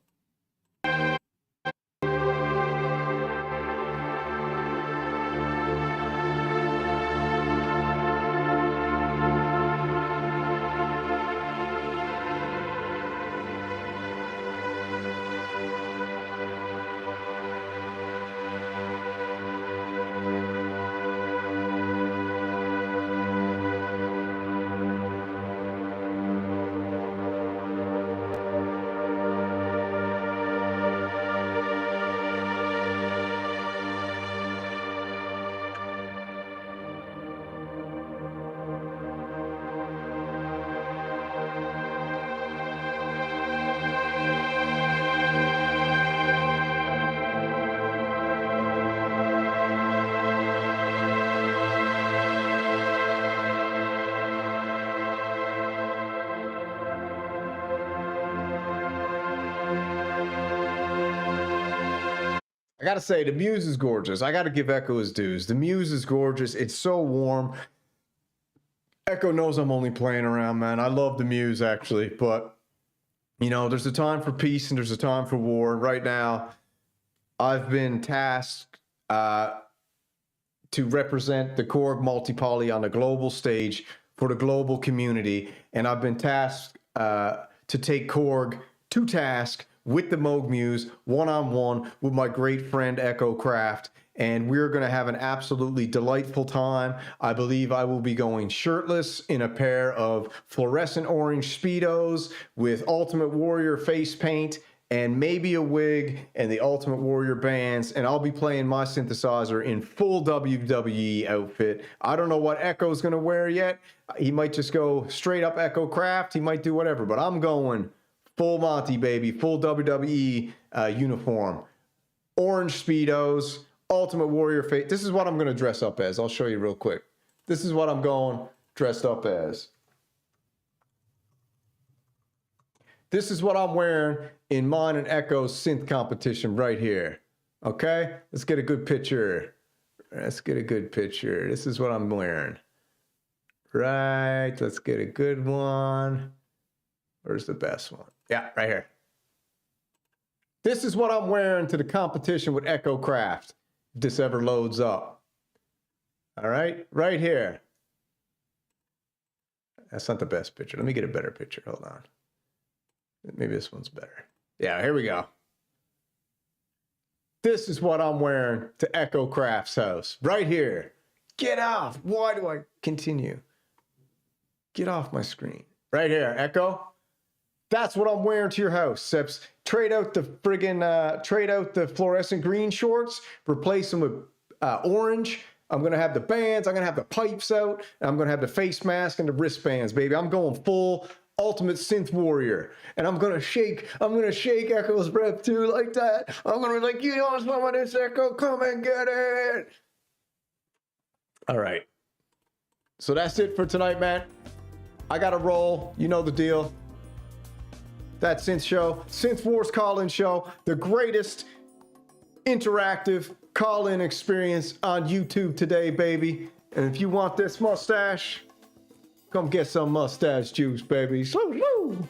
I gotta say, the Muse is gorgeous. I gotta give Echo his dues. The Muse is gorgeous. It's so warm. Echo knows I'm only playing around, man. I love the Muse, actually. But, you know, there's a time for peace and there's a time for war. Right now, I've been tasked to represent the Korg multi-poly on the global stage for the global community. And I've been tasked to take Korg to task with the Moog Muse, one-on-one with my great friend Echocraft. And we're going to have an absolutely delightful time. I believe I will be going shirtless in a pair of fluorescent orange Speedos with Ultimate Warrior face paint and maybe a wig and the Ultimate Warrior bands. And I'll be playing my synthesizer in full WWE outfit. I don't know what Echo's going to wear yet. He might just go straight up Echocraft. He might do whatever, but I'm going full Monty, baby, full WWE uniform. Orange Speedos, Ultimate Warrior face. This is what I'm going to dress up as. I'll show you real quick. This is what I'm going dressed up as. This is what I'm wearing in mine and Echo's synth competition right here. Okay? Let's get a good picture. Let's get a good picture. This is what I'm wearing. Right. Let's get a good one. Where's the best one? Yeah, right here. This is what I'm wearing to the competition with Echocraft. If this ever loads up. All right, right here. That's not the best picture. Let me get a better picture. Hold on. Maybe this one's better. Yeah, here we go. This is what I'm wearing to Echocraft's house. Right here. Get off. Why do I continue? Get off my screen. Right here, Echo. That's what I'm wearing to your house, Seps. Trade out the fluorescent green shorts, replace them with orange. I'm going to have the bands, I'm going to have the pipes out, and I'm going to have the face mask and the wristbands, baby. I'm going full Ultimate Synth Warrior. And I'm going to shake Echo's breath too, like that. I'm going to be like, you know some of this, Echo, come and get it. All right. So that's it for tonight, man. I got to roll. You know the deal. That Synth Show, Synth Wars call-in show, the greatest interactive call-in experience on YouTube today, baby. And if you want this mustache, come get some mustache juice, baby. Sloo, sloo.